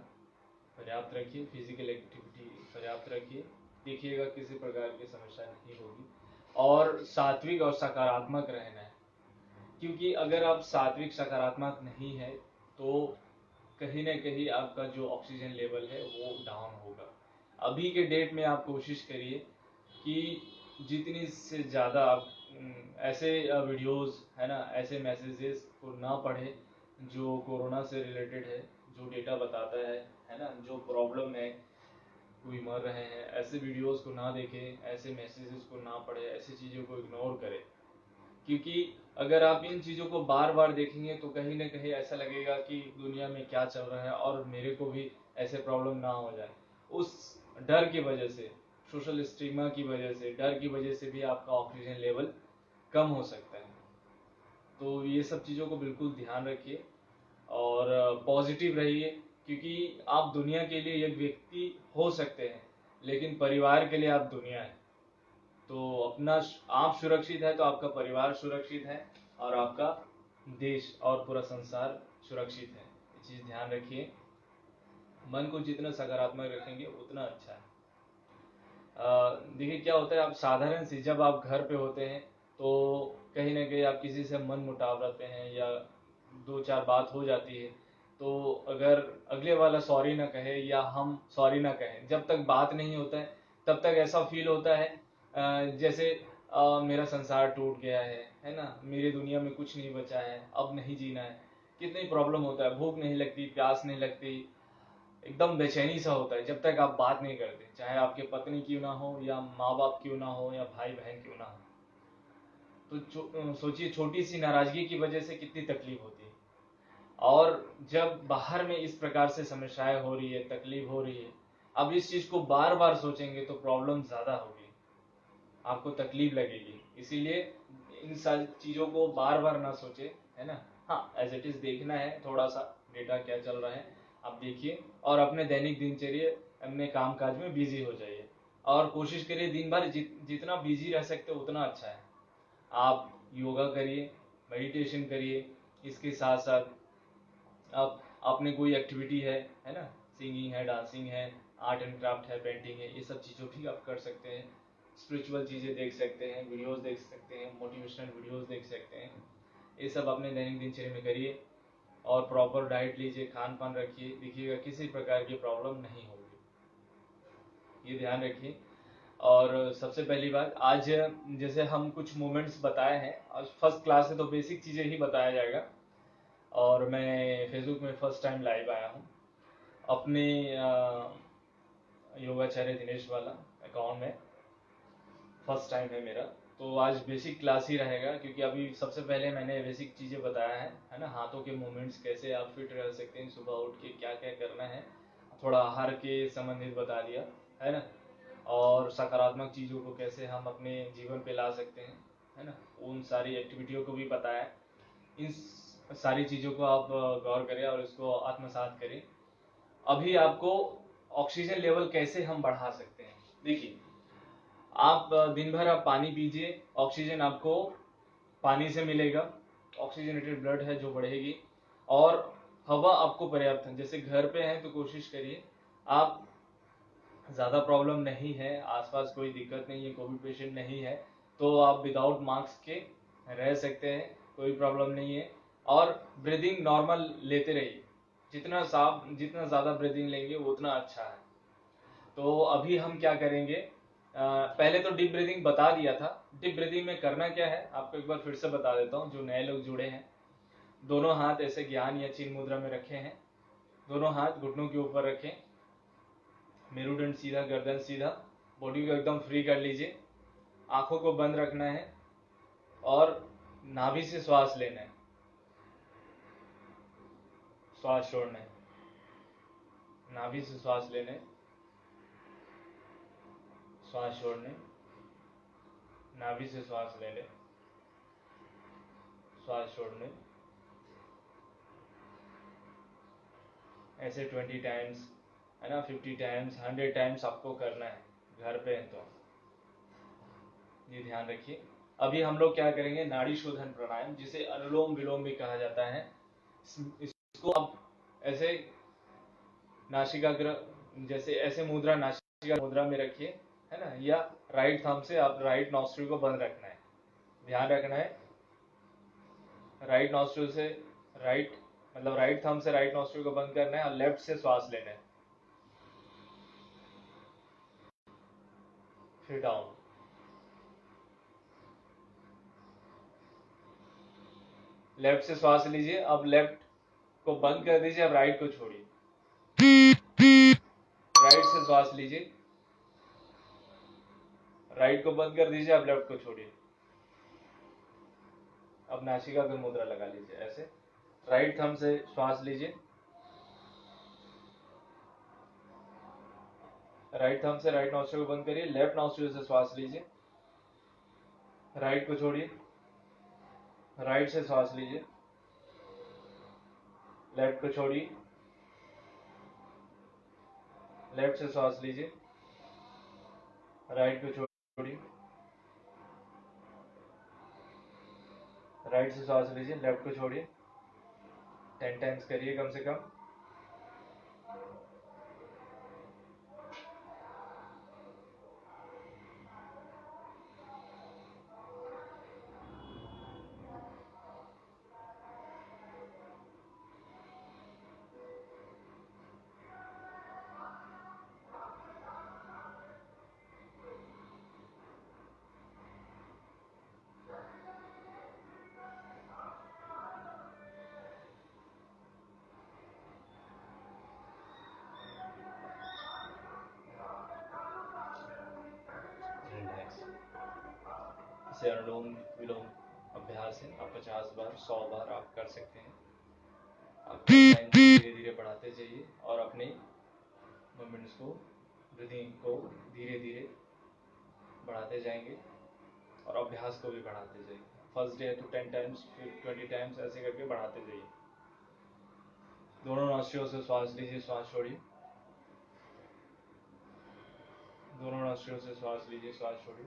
पर्याप्त रखिए, फिजिकल एक्टिविटी पर्याप्त रखिए, देखिएगा किसी प्रकार की समस्या नहीं होगी। और सात्विक और सकारात्मक रहना है, क्योंकि अगर आप सात्विक सकारात्मक नहीं है तो कहीं ना कहीं आपका जो ऑक्सीजन लेवल है वो डाउन होगा। अभी के डेट में आप कोशिश करिए कि जितनी से ज़्यादा आप ऐसे वीडियोस है ना, ऐसे मैसेजेस को ना पढ़े जो कोरोना से रिलेटेड है, जो डेटा बताता है ना, जो प्रॉब्लम है, कोई मर रहे हैं, ऐसे वीडियोस को ना देखें, ऐसे मैसेजेस को ना पढ़े, ऐसी चीज़ों को इग्नोर करें। क्योंकि अगर आप इन चीज़ों को बार बार देखेंगे तो कहीं ना कहीं ऐसा लगेगा कि दुनिया में क्या चल रहा है और मेरे को भी ऐसे प्रॉब्लम ना हो जाए। उस डर की वजह से, सोशल स्टिग्मा की वजह से, डर की वजह से भी आपका ऑक्सीजन लेवल कम हो सकता है। तो ये सब चीज़ों को बिल्कुल ध्यान रखिए और पॉजिटिव रहिए, क्योंकि आप दुनिया के लिए एक व्यक्ति हो सकते हैं लेकिन परिवार के लिए आप दुनिया है। तो अपना आप सुरक्षित है तो आपका परिवार सुरक्षित है और आपका देश और पूरा संसार सुरक्षित है। ये चीज़ ध्यान रखिए। मन को जितना सकारात्मक रखेंगे उतना अच्छा है। देखिए क्या होता है, आप साधारण सी जब आप घर पे होते हैं तो कहीं ना कहीं आप किसी से मन मुटाव रहते हैं या दो चार बात हो जाती है, तो अगर अगले वाला सॉरी ना कहे या हम सॉरी ना कहें, जब तक बात नहीं होता है तब तक ऐसा फील होता है जैसे मेरा संसार टूट गया है ना, मेरी दुनिया में कुछ नहीं बचा है, अब नहीं जीना है। कितनी प्रॉब्लम होता है, भूख नहीं लगती, प्यास नहीं लगती, एकदम बेचैनी सा होता है जब तक आप बात नहीं करते, चाहे आपके पत्नी क्यों ना हो या माँ बाप क्यों ना हो या भाई बहन क्यों ना हो। तो सोचिए छोटी सी नाराजगी की वजह से कितनी तकलीफ होती है। और जब बाहर में इस प्रकार से समस्याएं हो रही है, तकलीफ हो रही है, अब इस चीज को बार बार सोचेंगे तो प्रॉब्लम ज्यादा होगी, आपको तकलीफ लगेगी। इसीलिए इन सारी चीजों को बार बार ना सोचे, है ना। हाँ, एज इट इज देखना है थोड़ा सा डेटा क्या चल रहा है, आप देखिए और अपने दैनिक दिनचर्या, अपने काम काज में बिजी हो जाइए। और कोशिश करिए दिन भर जितना बिजी रह सकते हो उतना अच्छा है। आप योगा करिए, मेडिटेशन करिए, इसके साथ साथ आप अपने कोई एक्टिविटी है ना, सिंगिंग है, डांसिंग है, आर्ट एंड क्राफ्ट है, पेंटिंग है, ये सब चीज़ों भी आप कर सकते हैं। स्पिरिचुअल चीज़ें देख सकते हैं, वीडियोस देख सकते हैं, मोटिवेशनल वीडियोस देख सकते हैं। ये सब अपने दैनिक दिनचर्या में करिए और प्रॉपर डाइट लीजिए, खान पान रखिए, देखिएगा किसी प्रकार की प्रॉब्लम नहीं होगी, ये ध्यान रखिए। और सबसे पहली बात, आज जैसे हम कुछ मोमेंट्स बताए हैं, आज फर्स्ट क्लास है तो बेसिक चीज़ें ही बताया जाएगा। और मैं फेसबुक में फर्स्ट टाइम लाइव आया हूँ अपने योगाचार्य दिनेश वाला अकाउंट में, फर्स्ट टाइम है मेरा। तो आज बेसिक क्लास ही रहेगा, क्योंकि अभी सबसे पहले मैंने बेसिक चीज़ें बताया है ना, हाथों के मूवमेंट्स कैसे आप फिट रह सकते हैं, सुबह उठ के क्या क्या करना है, थोड़ा आहार के संबंधित बता दिया, है ना। और सकारात्मक चीज़ों को कैसे हम अपने जीवन पे ला सकते हैं, है ना, उन सारी एक्टिविटियों को भी बताया। इन सारी चीज़ों को आप गौर करें और इसको आत्मसात करें। अभी आपको ऑक्सीजन लेवल कैसे हम बढ़ा सकते हैं, देखिए आप दिन भर आप पानी पीजिए, ऑक्सीजन आपको पानी से मिलेगा, ऑक्सीजनेटेड ब्लड है जो बढ़ेगी। और हवा आपको पर्याप्त है, जैसे घर पे हैं तो कोशिश करिए आप, ज़्यादा प्रॉब्लम नहीं है, आसपास कोई दिक्कत नहीं है, कोविड पेशेंट नहीं है, तो आप विदाउट मास्क के रह सकते हैं, कोई प्रॉब्लम नहीं है। और ब्रीदिंग नॉर्मल लेते रहिए, जितना ज़्यादा ब्रीदिंग लेंगे वो उतना अच्छा है। तो अभी हम क्या करेंगे, पहले तो डीप ब्रीदिंग बता दिया था। डीप ब्रीदिंग में करना क्या है आपको एक बार फिर से बता देता हूँ, जो नए लोग जुड़े हैं। दोनों हाथ ऐसे ज्ञान या चिन्ह मुद्रा में रखे हैं, दोनों हाथ घुटनों के ऊपर रखें, मेरुदंड सीधा, गर्दन सीधा, बॉडी को एकदम फ्री कर लीजिए, आंखों को बंद रखना है और नाभि से श्वास लेना है, श्वास छोड़ना है, नाभि से श्वास लेने, श्वास छोड़ने, नाभि से श्वास लेने, श्वास छोड़ने, ऐसे 20 टाइम्स है ना, 50 टाइम्स, 100 टाइम्स आपको करना है घर पे है तो ये ध्यान रखिए। अभी हम लोग क्या करेंगे, नाड़ी शोधन प्राणायाम, जिसे अनुलोम विलोम भी कहा जाता है। इसको आप ऐसे नासिकाग्र, जैसे ऐसे मुद्रा नासिका मुद्रा में रखिए, है ना, या राइट थंब से आप राइट नॉस्ट्रिल को बंद रखना है। ध्यान रखना है, राइट नॉस्ट्रिल से राइट, मतलब राइट थंब से राइट नॉस्ट्रिल को बंद करना है और लेफ्ट से श्वास लेना है। फिर डाउन, लेफ्ट से श्वास लीजिए, अब लेफ्ट को बंद कर दीजिए, अब राइट को छोड़िए, राइट से श्वास लीजिए, राइट को बंद कर दीजिए, अब लेफ्ट को छोड़िए। अब नासिका की मुद्रा लगा लीजिए ऐसे, राइट थंब से श्वास लीजिए, राइट थंब से राइट नॉस्ट्रिल को बंद करिए, लेफ्ट नॉस्ट्रिल से श्वास लीजिए, राइट को छोड़िए, राइट से श्वास लीजिए, लेफ्ट को छोड़िए, लेफ्ट से श्वास लीजिए, राइट को छोड़िए, राइट से श्वास लीजिए, लेफ्ट को छोड़िए। 10 टाइम्स करिए कम से कम। रिलैक्स, इसे अनुलोम विलोम अभ्यास है, आप 50 बार 100 बार आप कर सकते हैं। आप टाइम धीरे धीरे बढ़ाते जाइए और अपने मूवमेंट्स को, ब्रीदिंग को धीरे धीरे बढ़ाते जाएंगे और अभ्यास को भी बढ़ाते जाइए। फर्स्ट डे है तो 10 टाइम्स, फिर 20 टाइम्स, ऐसे करके बढ़ाते जाइए। दोनों नौसियों से श्वास लीजिए, श्वास छोड़िए, दोनों नौसियों से श्वास लीजिए, श्वास छोड़िए।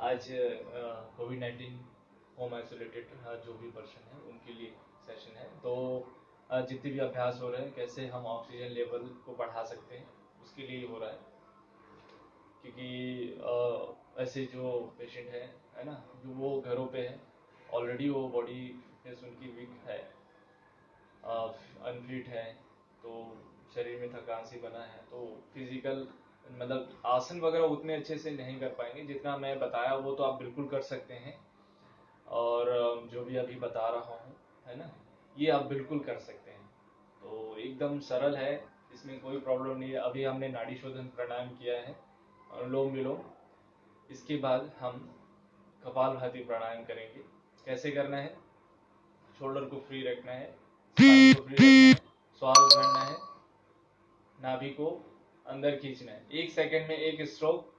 आज कोविड-19 होम आइसोलेटेड जो भी पर्सन है उनके लिए सेशन है। तो जितने भी अभ्यास हो रहे हैं, कैसे हम ऑक्सीजन लेवल को बढ़ा सकते हैं, उसके लिए हो रहा है। क्योंकि ऐसे जो पेशेंट है ना, जो वो घरों पे है, ऑलरेडी वो बॉडी फिटनेस उनकी वीक है, अनफिट है, तो शरीर में थकान सी बना है, तो फिजिकल मतलब आसन वगैरह उतने अच्छे से नहीं कर पाएंगे। जितना मैं बताया वो तो आप बिल्कुल कर सकते हैं, और जो भी अभी बता रहा हूँ है ना, ये आप बिल्कुल कर सकते हैं। तो एकदम सरल है, इसमें कोई प्रॉब्लम नहीं है। अभी हमने नाड़ी शोधन प्राणायाम किया है, अनुलोम विलोम, इसके बाद हम कपालभाति प्राणायाम करेंगे। कैसे करना है, शोल्डर को फ्री रखना है, स्पाइन को फ्री रखना है, श्वास भरना है, नाभि को अंदर खींचना है। 1 सेकंड में एक स्ट्रोक,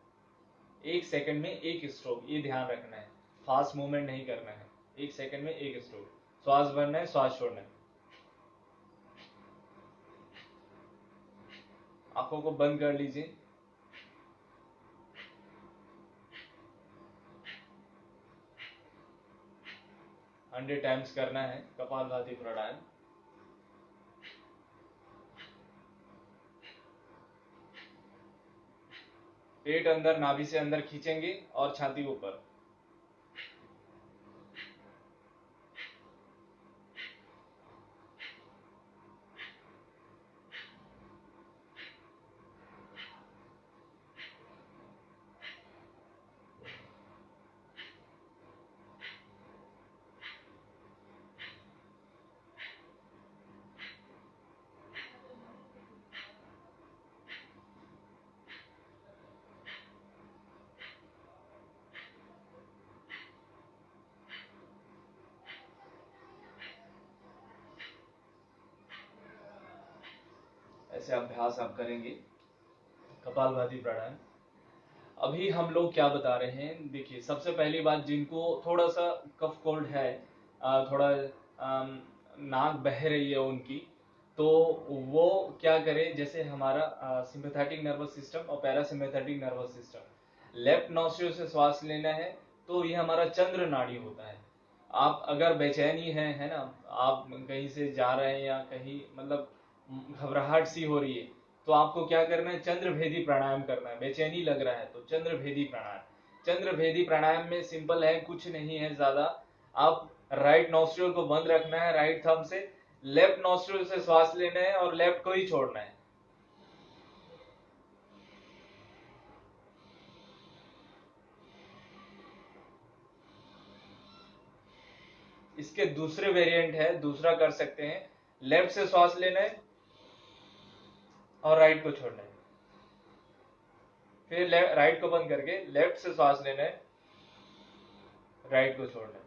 1 सेकंड में एक स्ट्रोक, ये ध्यान रखना है। फास्ट मूवमेंट नहीं करना है, 1 सेकंड में एक स्ट्रोक। श्वास भरना है, श्वास छोड़ना है। आंखों को बंद कर लीजिए, हंड्रेड टाइम्स करना है कपालभाति प्राणायाम। पेट अंदर, नाभि से अंदर खींचेंगे और छाती ऊपर। ऐसे अभ्यास आप करेंगे कपालभाति प्राणायाम। अभी हम लोग क्या बता रहे हैं, देखिए सबसे पहली बात, जिनको थोड़ा सा कफ कोल्ड है, थोड़ा नाक बह रही है उनकी, तो वो क्या करें, जैसे हमारा सिंपैथेटिक नर्वस सिस्टम और parasympathetic nervous system, left nostril से श्वास लेना है तो ये हमारा चंद्र नाड़ी होता है। आप अगर बेचैनी है ना, आप कहीं से जा रहे हैं या कहीं मतलब घबराहट सी हो रही है, तो आपको क्या करना है, चंद्र भेदी प्राणायाम करना है। बेचैनी लग रहा है तो चंद्र भेदी प्राणायाम। चंद्र भेदी प्राणायाम में सिंपल है, कुछ नहीं है ज्यादा। आप राइट नॉस्ट्रिल को बंद रखना है राइट थंब से, लेफ्ट नॉस्ट्रिल से श्वास लेना है और लेफ्ट को ही छोड़ना है। इसके दूसरे वेरिएंट है, दूसरा कर सकते हैं, लेफ्ट से श्वास लेना है और राइट को छोड़ना है, फिर राइट को बंद करके लेफ्ट से श्वास लेना है, राइट को छोड़ना है।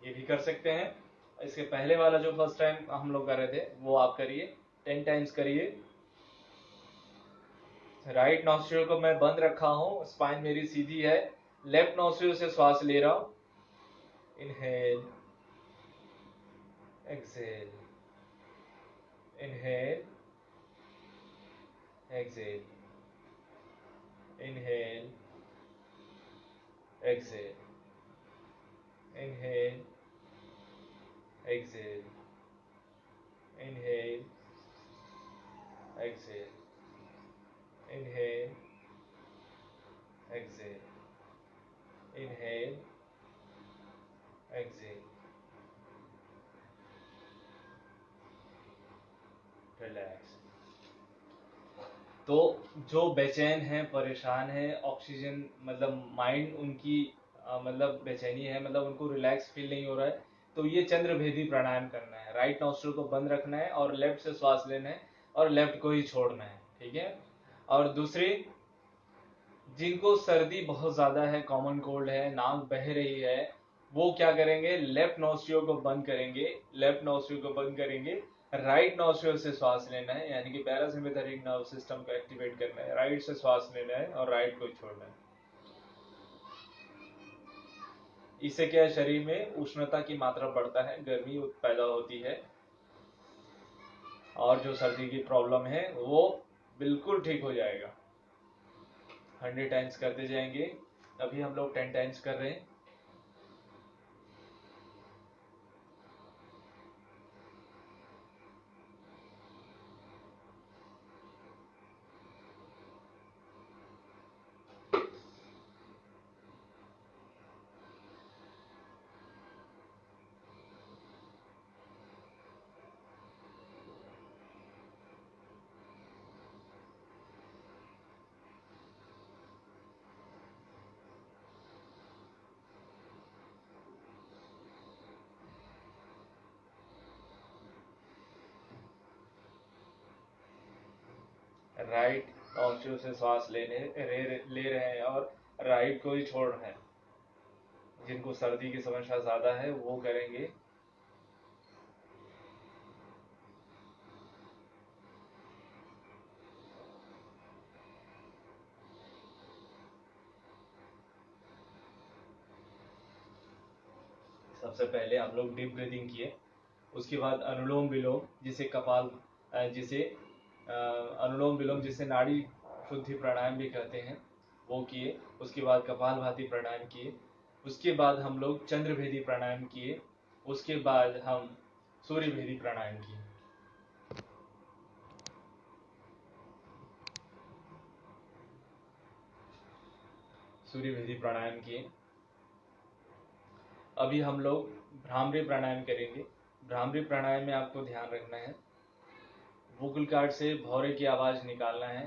ये भी कर सकते हैं। इसके पहले वाला जो फर्स्ट टाइम हम लोग कर रहे थे वो आप करिए, 10 टाइम्स करिए। राइट नॉस्ट्रिल को मैं बंद रखा हूं, स्पाइन मेरी सीधी है, लेफ्ट नॉस्ट्रिल से श्वास ले रहा हूं, inhale exhale, inhale exhale, inhale exhale, inhale exhale, inhale exhale, inhale exhale, inhale exhale, relax. तो जो बेचैन है, परेशान है, ऑक्सीजन मतलब माइंड उनकी मतलब बेचैनी है, मतलब उनको रिलैक्स फील नहीं हो रहा है, तो ये चंद्र भेदी प्राणायाम करना है। राइट नॉस्ट्रिल को बंद रखना है और लेफ्ट से श्वास लेना है और लेफ्ट को ही छोड़ना है, ठीक है। और दूसरी, जिनको सर्दी बहुत ज्यादा है, कॉमन कोल्ड है, नाक बह रही है, वो क्या करेंगे, लेफ्ट नॉस्ट्रिल को बंद करेंगे, लेफ्ट नॉस्ट्रिल को बंद करेंगे, राइट नॉस्ट्रिल से श्वास लेना है, यानी कि पैरासिम्पैथेटिक नर्व सिस्टम को एक्टिवेट करना है, राइट से श्वास लेना है और राइट को छोड़ना है। इससे क्या है, शरीर में उष्णता की मात्रा बढ़ता है, गर्मी पैदा होती है, और जो सर्दी की प्रॉब्लम है वो बिल्कुल ठीक हो जाएगा। 100 टाइम्स करते जाएंगे। अभी हम लोग 10 टाइम्स कर रहे हैं। राइट नॉस्ट्रिल से श्वास ले रहे हैं और राइट को ही छोड़ रहे हैं। जिनको सर्दी की समस्या ज्यादा है वो करेंगे। सबसे पहले हम लोग डीप ब्रीदिंग किए, उसके बाद अनुलोम विलोम, जिसे अनुलोम विलोम जिसे नाड़ी शुद्धि प्राणायाम भी कहते हैं, वो किए। उसके बाद कपालभाति प्राणायाम किए। उसके बाद हम लोग चंद्रभेदी प्राणायाम किए। उसके बाद हम सूर्यभेदी प्राणायाम किए। सूर्यभेदी प्राणायाम किए। अभी हम लोग भ्रामरी प्राणायाम करेंगे। भ्रामरी प्राणायाम में आपको ध्यान रखना है, वोकल कार्ड से भौरे की आवाज निकालना है,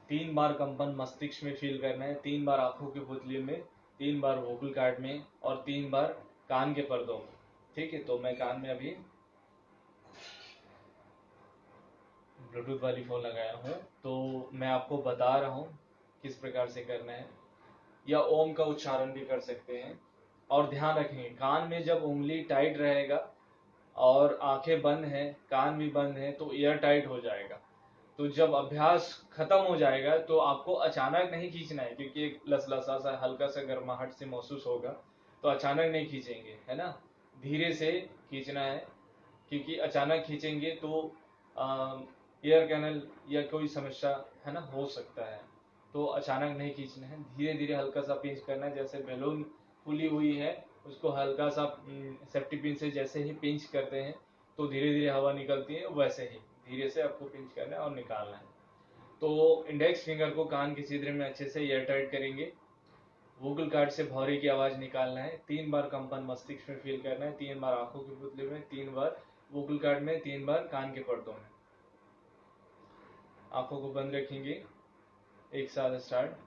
3 बार कंपन मस्तिष्क में फील करना है, 3 बार आंखों के पुतली में, 3 बार वोकल कार्ड में और 3 बार कान के पर्दों में। ठीक है, तो मैं कान में अभी ब्लूटूथ वाली फोन लगाया हूँ, तो मैं आपको बता रहा हूँ किस प्रकार से करना है, या ओम का उच्चारण भी कर सकते हैं। और ध्यान रखें, कान में जब उंगली टाइट रहेगा और आंखें बंद हैं, कान भी बंद हैं, तो एयर टाइट हो जाएगा। तो जब अभ्यास खत्म हो जाएगा तो आपको अचानक नहीं खींचना है, क्योंकि एक लसलसा सा हल्का सा गर्माहट से महसूस होगा, तो अचानक नहीं खींचेंगे, है ना। धीरे से खींचना है, क्योंकि अचानक खींचेंगे तो एयर कैनल या कोई समस्या, है ना, हो सकता है। तो अचानक नहीं खींचना है, धीरे धीरे हल्का सा पिंच करना है। जैसे बैलून फूली हुई है, उसको हल्का सा सेफ्टी पिन से जैसे ही पिंच करते हैं तो धीरे धीरे हवा निकलती है, वैसे ही धीरे से आपको पिंच करना है और निकालना है। तो इंडेक्स फिंगर को कान के छिद्र में अच्छे से एयर टाइट करेंगे। वोकल कार्ड से भौरे की आवाज निकालना है। 3 बार कंपन मस्तिष्क में फील करना है, 3 बार आंखों के पुतले में, 3 बार वोकल कार्ड में, 3 बार कान के पर्दों में। आंखों को बंद रखेंगे। एक साथ स्टार्ट।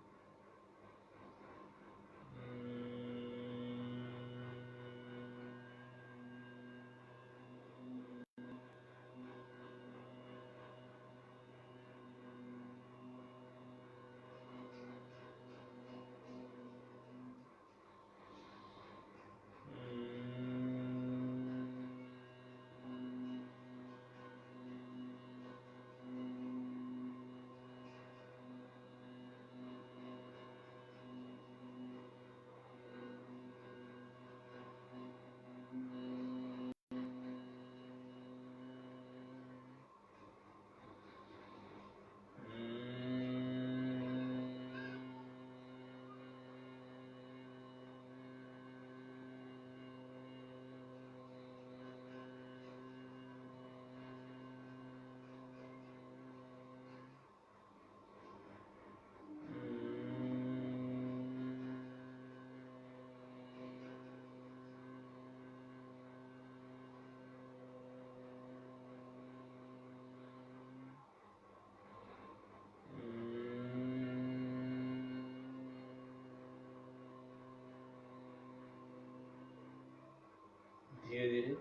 धीरे धीरे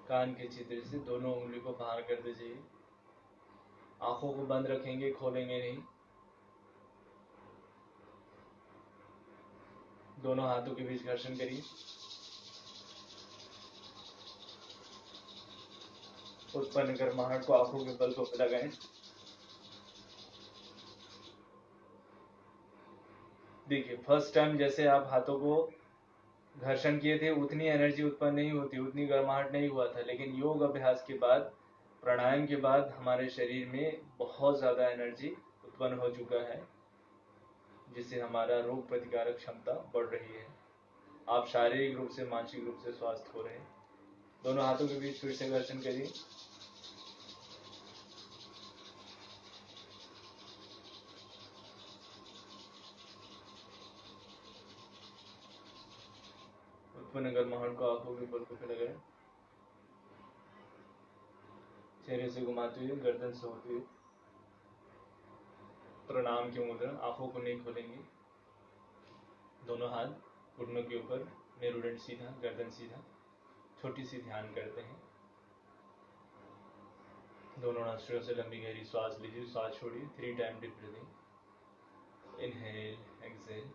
कान के छिद्र से दोनों उंगली को बाहर कर दीजिए। आंखों को बंद रखेंगे, खोलेंगे नहीं। दोनों हाथों के बीच घर्षण करिए। उत्पन्न गर्माहट को आंखों के पलकों पर लगाएं। देखिए, फर्स्ट टाइम जैसे आप हाथों को घर्षण किए थे उतनी एनर्जी उत्पन्न नहीं होती, उतनी गर्माहट नहीं हुआ था, लेकिन योग अभ्यास के बाद, प्राणायाम के बाद हमारे शरीर में बहुत ज़्यादा एनर्जी उत्पन्न हो चुका है, जिससे हमारा रोग प्रतिकारक क्षमता बढ़ रही है। आप शारीरिक रूप से, मानसिक रूप से स्वस्थ हो रहे हैं। दोनों हाथों के बीच फिर से घर्षण करिए। उत्पन्न गर्माहट को आंखों के पलकों पे लगाएं। चेहरे से घुमाते हुए, गर्दन से होते हुए प्रणाम की मुद्रा। आंखों को नहीं खोलेंगे। दोनों हाथ घुटनों के ऊपर, मेरुदंड सीधा, गर्दन सीधा। छोटी सी ध्यान करते हैं। दोनों नोस्ट्रियों से लंबी गहरी सांस लीजिए, सांस छोड़िए। 3 time deep breathing. Inhale, exhale.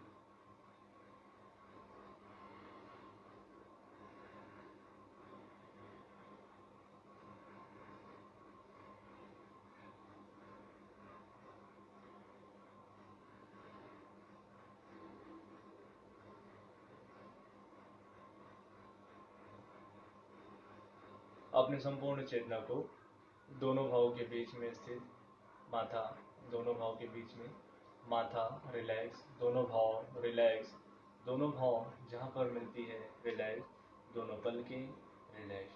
अपने संपूर्ण चेतना को दोनों भावों के बीच में स्थित माथा, दोनों भाव के बीच में माथा रिलैक्स, दोनों भाव रिलैक्स, दोनों भाव जहाँ पर मिलती है रिलैक्स, दोनों पलकें रिलैक्स,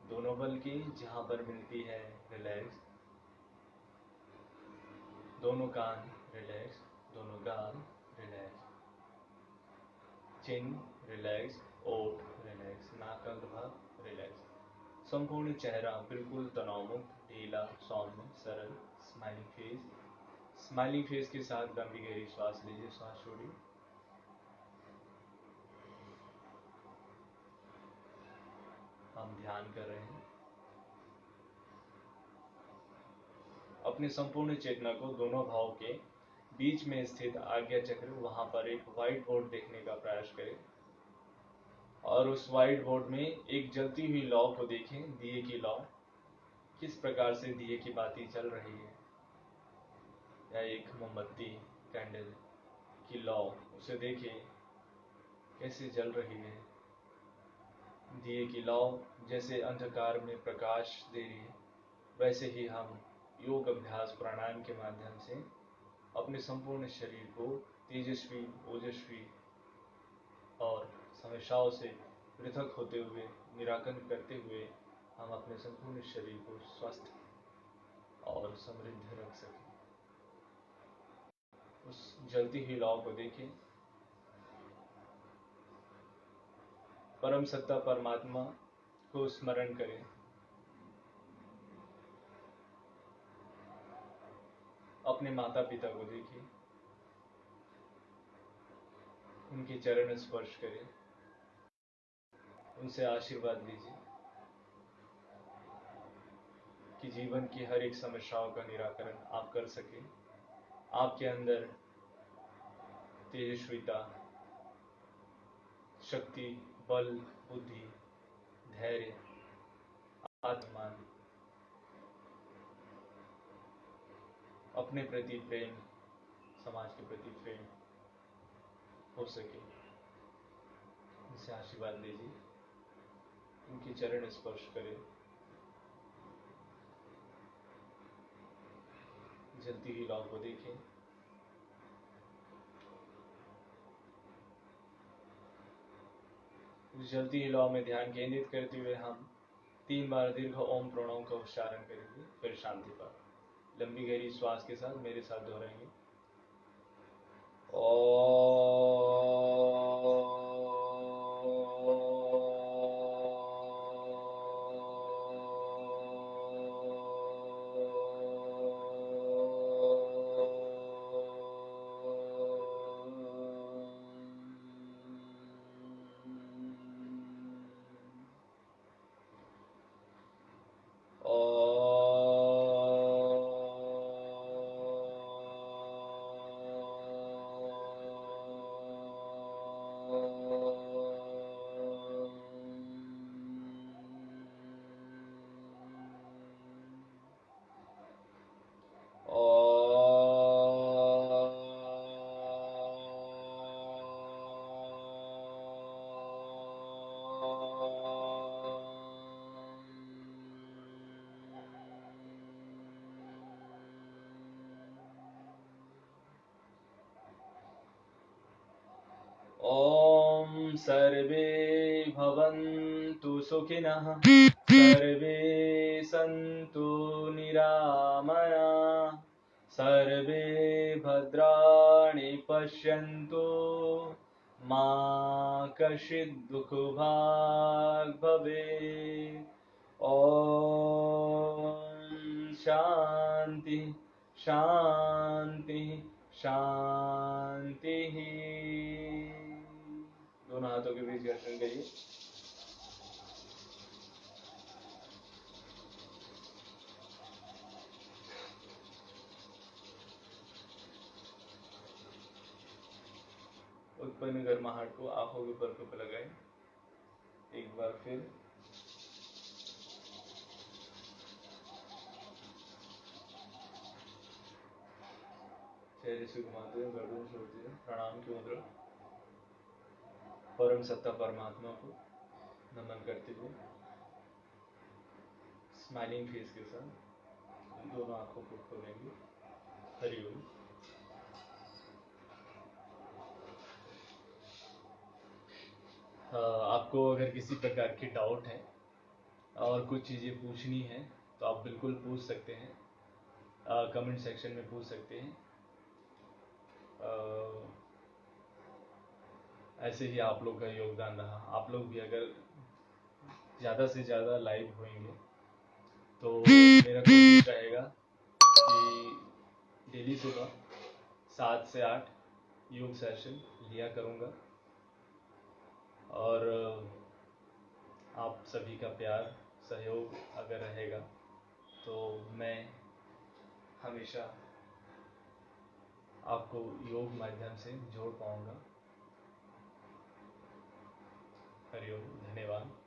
दोनों पलकें जहाँ पर मिलती है रिलैक्स, दोनों कान रिलैक्स, दोनों गाल रिलैक्स, चिन रिलैक्स, ओठ रिलैक्स, नाक का भाग रिलैक्स। संपूर्ण चेहरा बिल्कुल तनावमुक्त, ढीला, सौम्य, सरल, स्माइलिंग फेस। स्माइलिंग फेस के साथ लंबी गहरी सांस लीजिए, सांस छोड़िए। हम ध्यान कर रहे हैं। अपनी संपूर्ण चेतना को दोनों भाव के बीच में स्थित आज्ञा चक्र, वहां पर एक व्हाइट बोर्ड देखने का प्रयास करें। और उस वाइट बोर्ड में एक जलती हुई लौ को देखें, दिए की लौ, किस प्रकार से दिए की बाती जल रही है, या एक मोमबत्ती कैंडल की लौ, उसे देखिए कैसे जल रही है। दिए की लौ जैसे अंधकार में प्रकाश दे रही है, वैसे ही हम योग अभ्यास प्राणायाम के माध्यम से अपने संपूर्ण शरीर को तेजस्वी, ओजस्वी और समस्याओं से पृथक होते हुए, निराकरण करते हुए हम अपने संपूर्ण शरीर को स्वस्थ और समृद्ध रख सकें। उस जलती हुई लौ को देखें, परम सत्ता परमात्मा को स्मरण करें, अपने माता पिता को देखिए, उनके चरण स्पर्श करें, उनसे आशीर्वाद लीजिए कि जीवन की हर एक समस्याओं का निराकरण आप कर सकें। आपके अंदर तेजस्विता, शक्ति, बल, बुद्धि, धैर्य, आत्मान, अपने प्रति प्रेम, समाज के प्रति प्रेम हो सके। उनसे आशीर्वाद लीजिए, उनके चरण स्पर्श करें, जलती हुई लौ को देखें, उस जलती हुई लौ में ध्यान केंद्रित करते हुए हम 3 बार दीर्घ ओम प्रणव का उच्चारण करेंगे, फिर शांति पर लंबी गहरी श्वास के साथ मेरे साथ दोहराएंगे। ॐ सर्वे भवन्तु सुखिनः, सर्वे सन्तु निरामयाः, सर्वे भद्राणि पश्यन्तु, मा कश्चित् दुःखभाग् भवेत्। ॐ शान्ति शान्ति शान्तिः। दोनों हाथों के बीच घर्षण करिए। उत्पन्न गर्माहट को आंखों के पलकों पर लगाएं। एक बार फिर चेहरे से घुमाते हुए, गर्दन छोड़ते हुए प्रणाम की मुद्रा, परम सत्ता परमात्मा को नमन करते हुए स्माइलिंग फेस के साथ दोनों आंखों को खोलेंगे। हरिओम। आपको अगर किसी प्रकार की डाउट है और कुछ चीज़ें पूछनी है तो आप बिल्कुल पूछ सकते हैं, कमेंट सेक्शन में पूछ सकते हैं। ऐसे ही आप लोग का योगदान रहा। आप लोग भी अगर ज़्यादा से ज़्यादा लाइव होंगे तो मेरा कोशिश रहेगा कि डेली सुबह 7 से 8 योग सेशन लिया करूँगा, और आप सभी का प्यार सहयोग अगर रहेगा तो मैं हमेशा आपको योग माध्यम से जोड़ पाऊँगा। हरि हरिओम, धन्यवाद।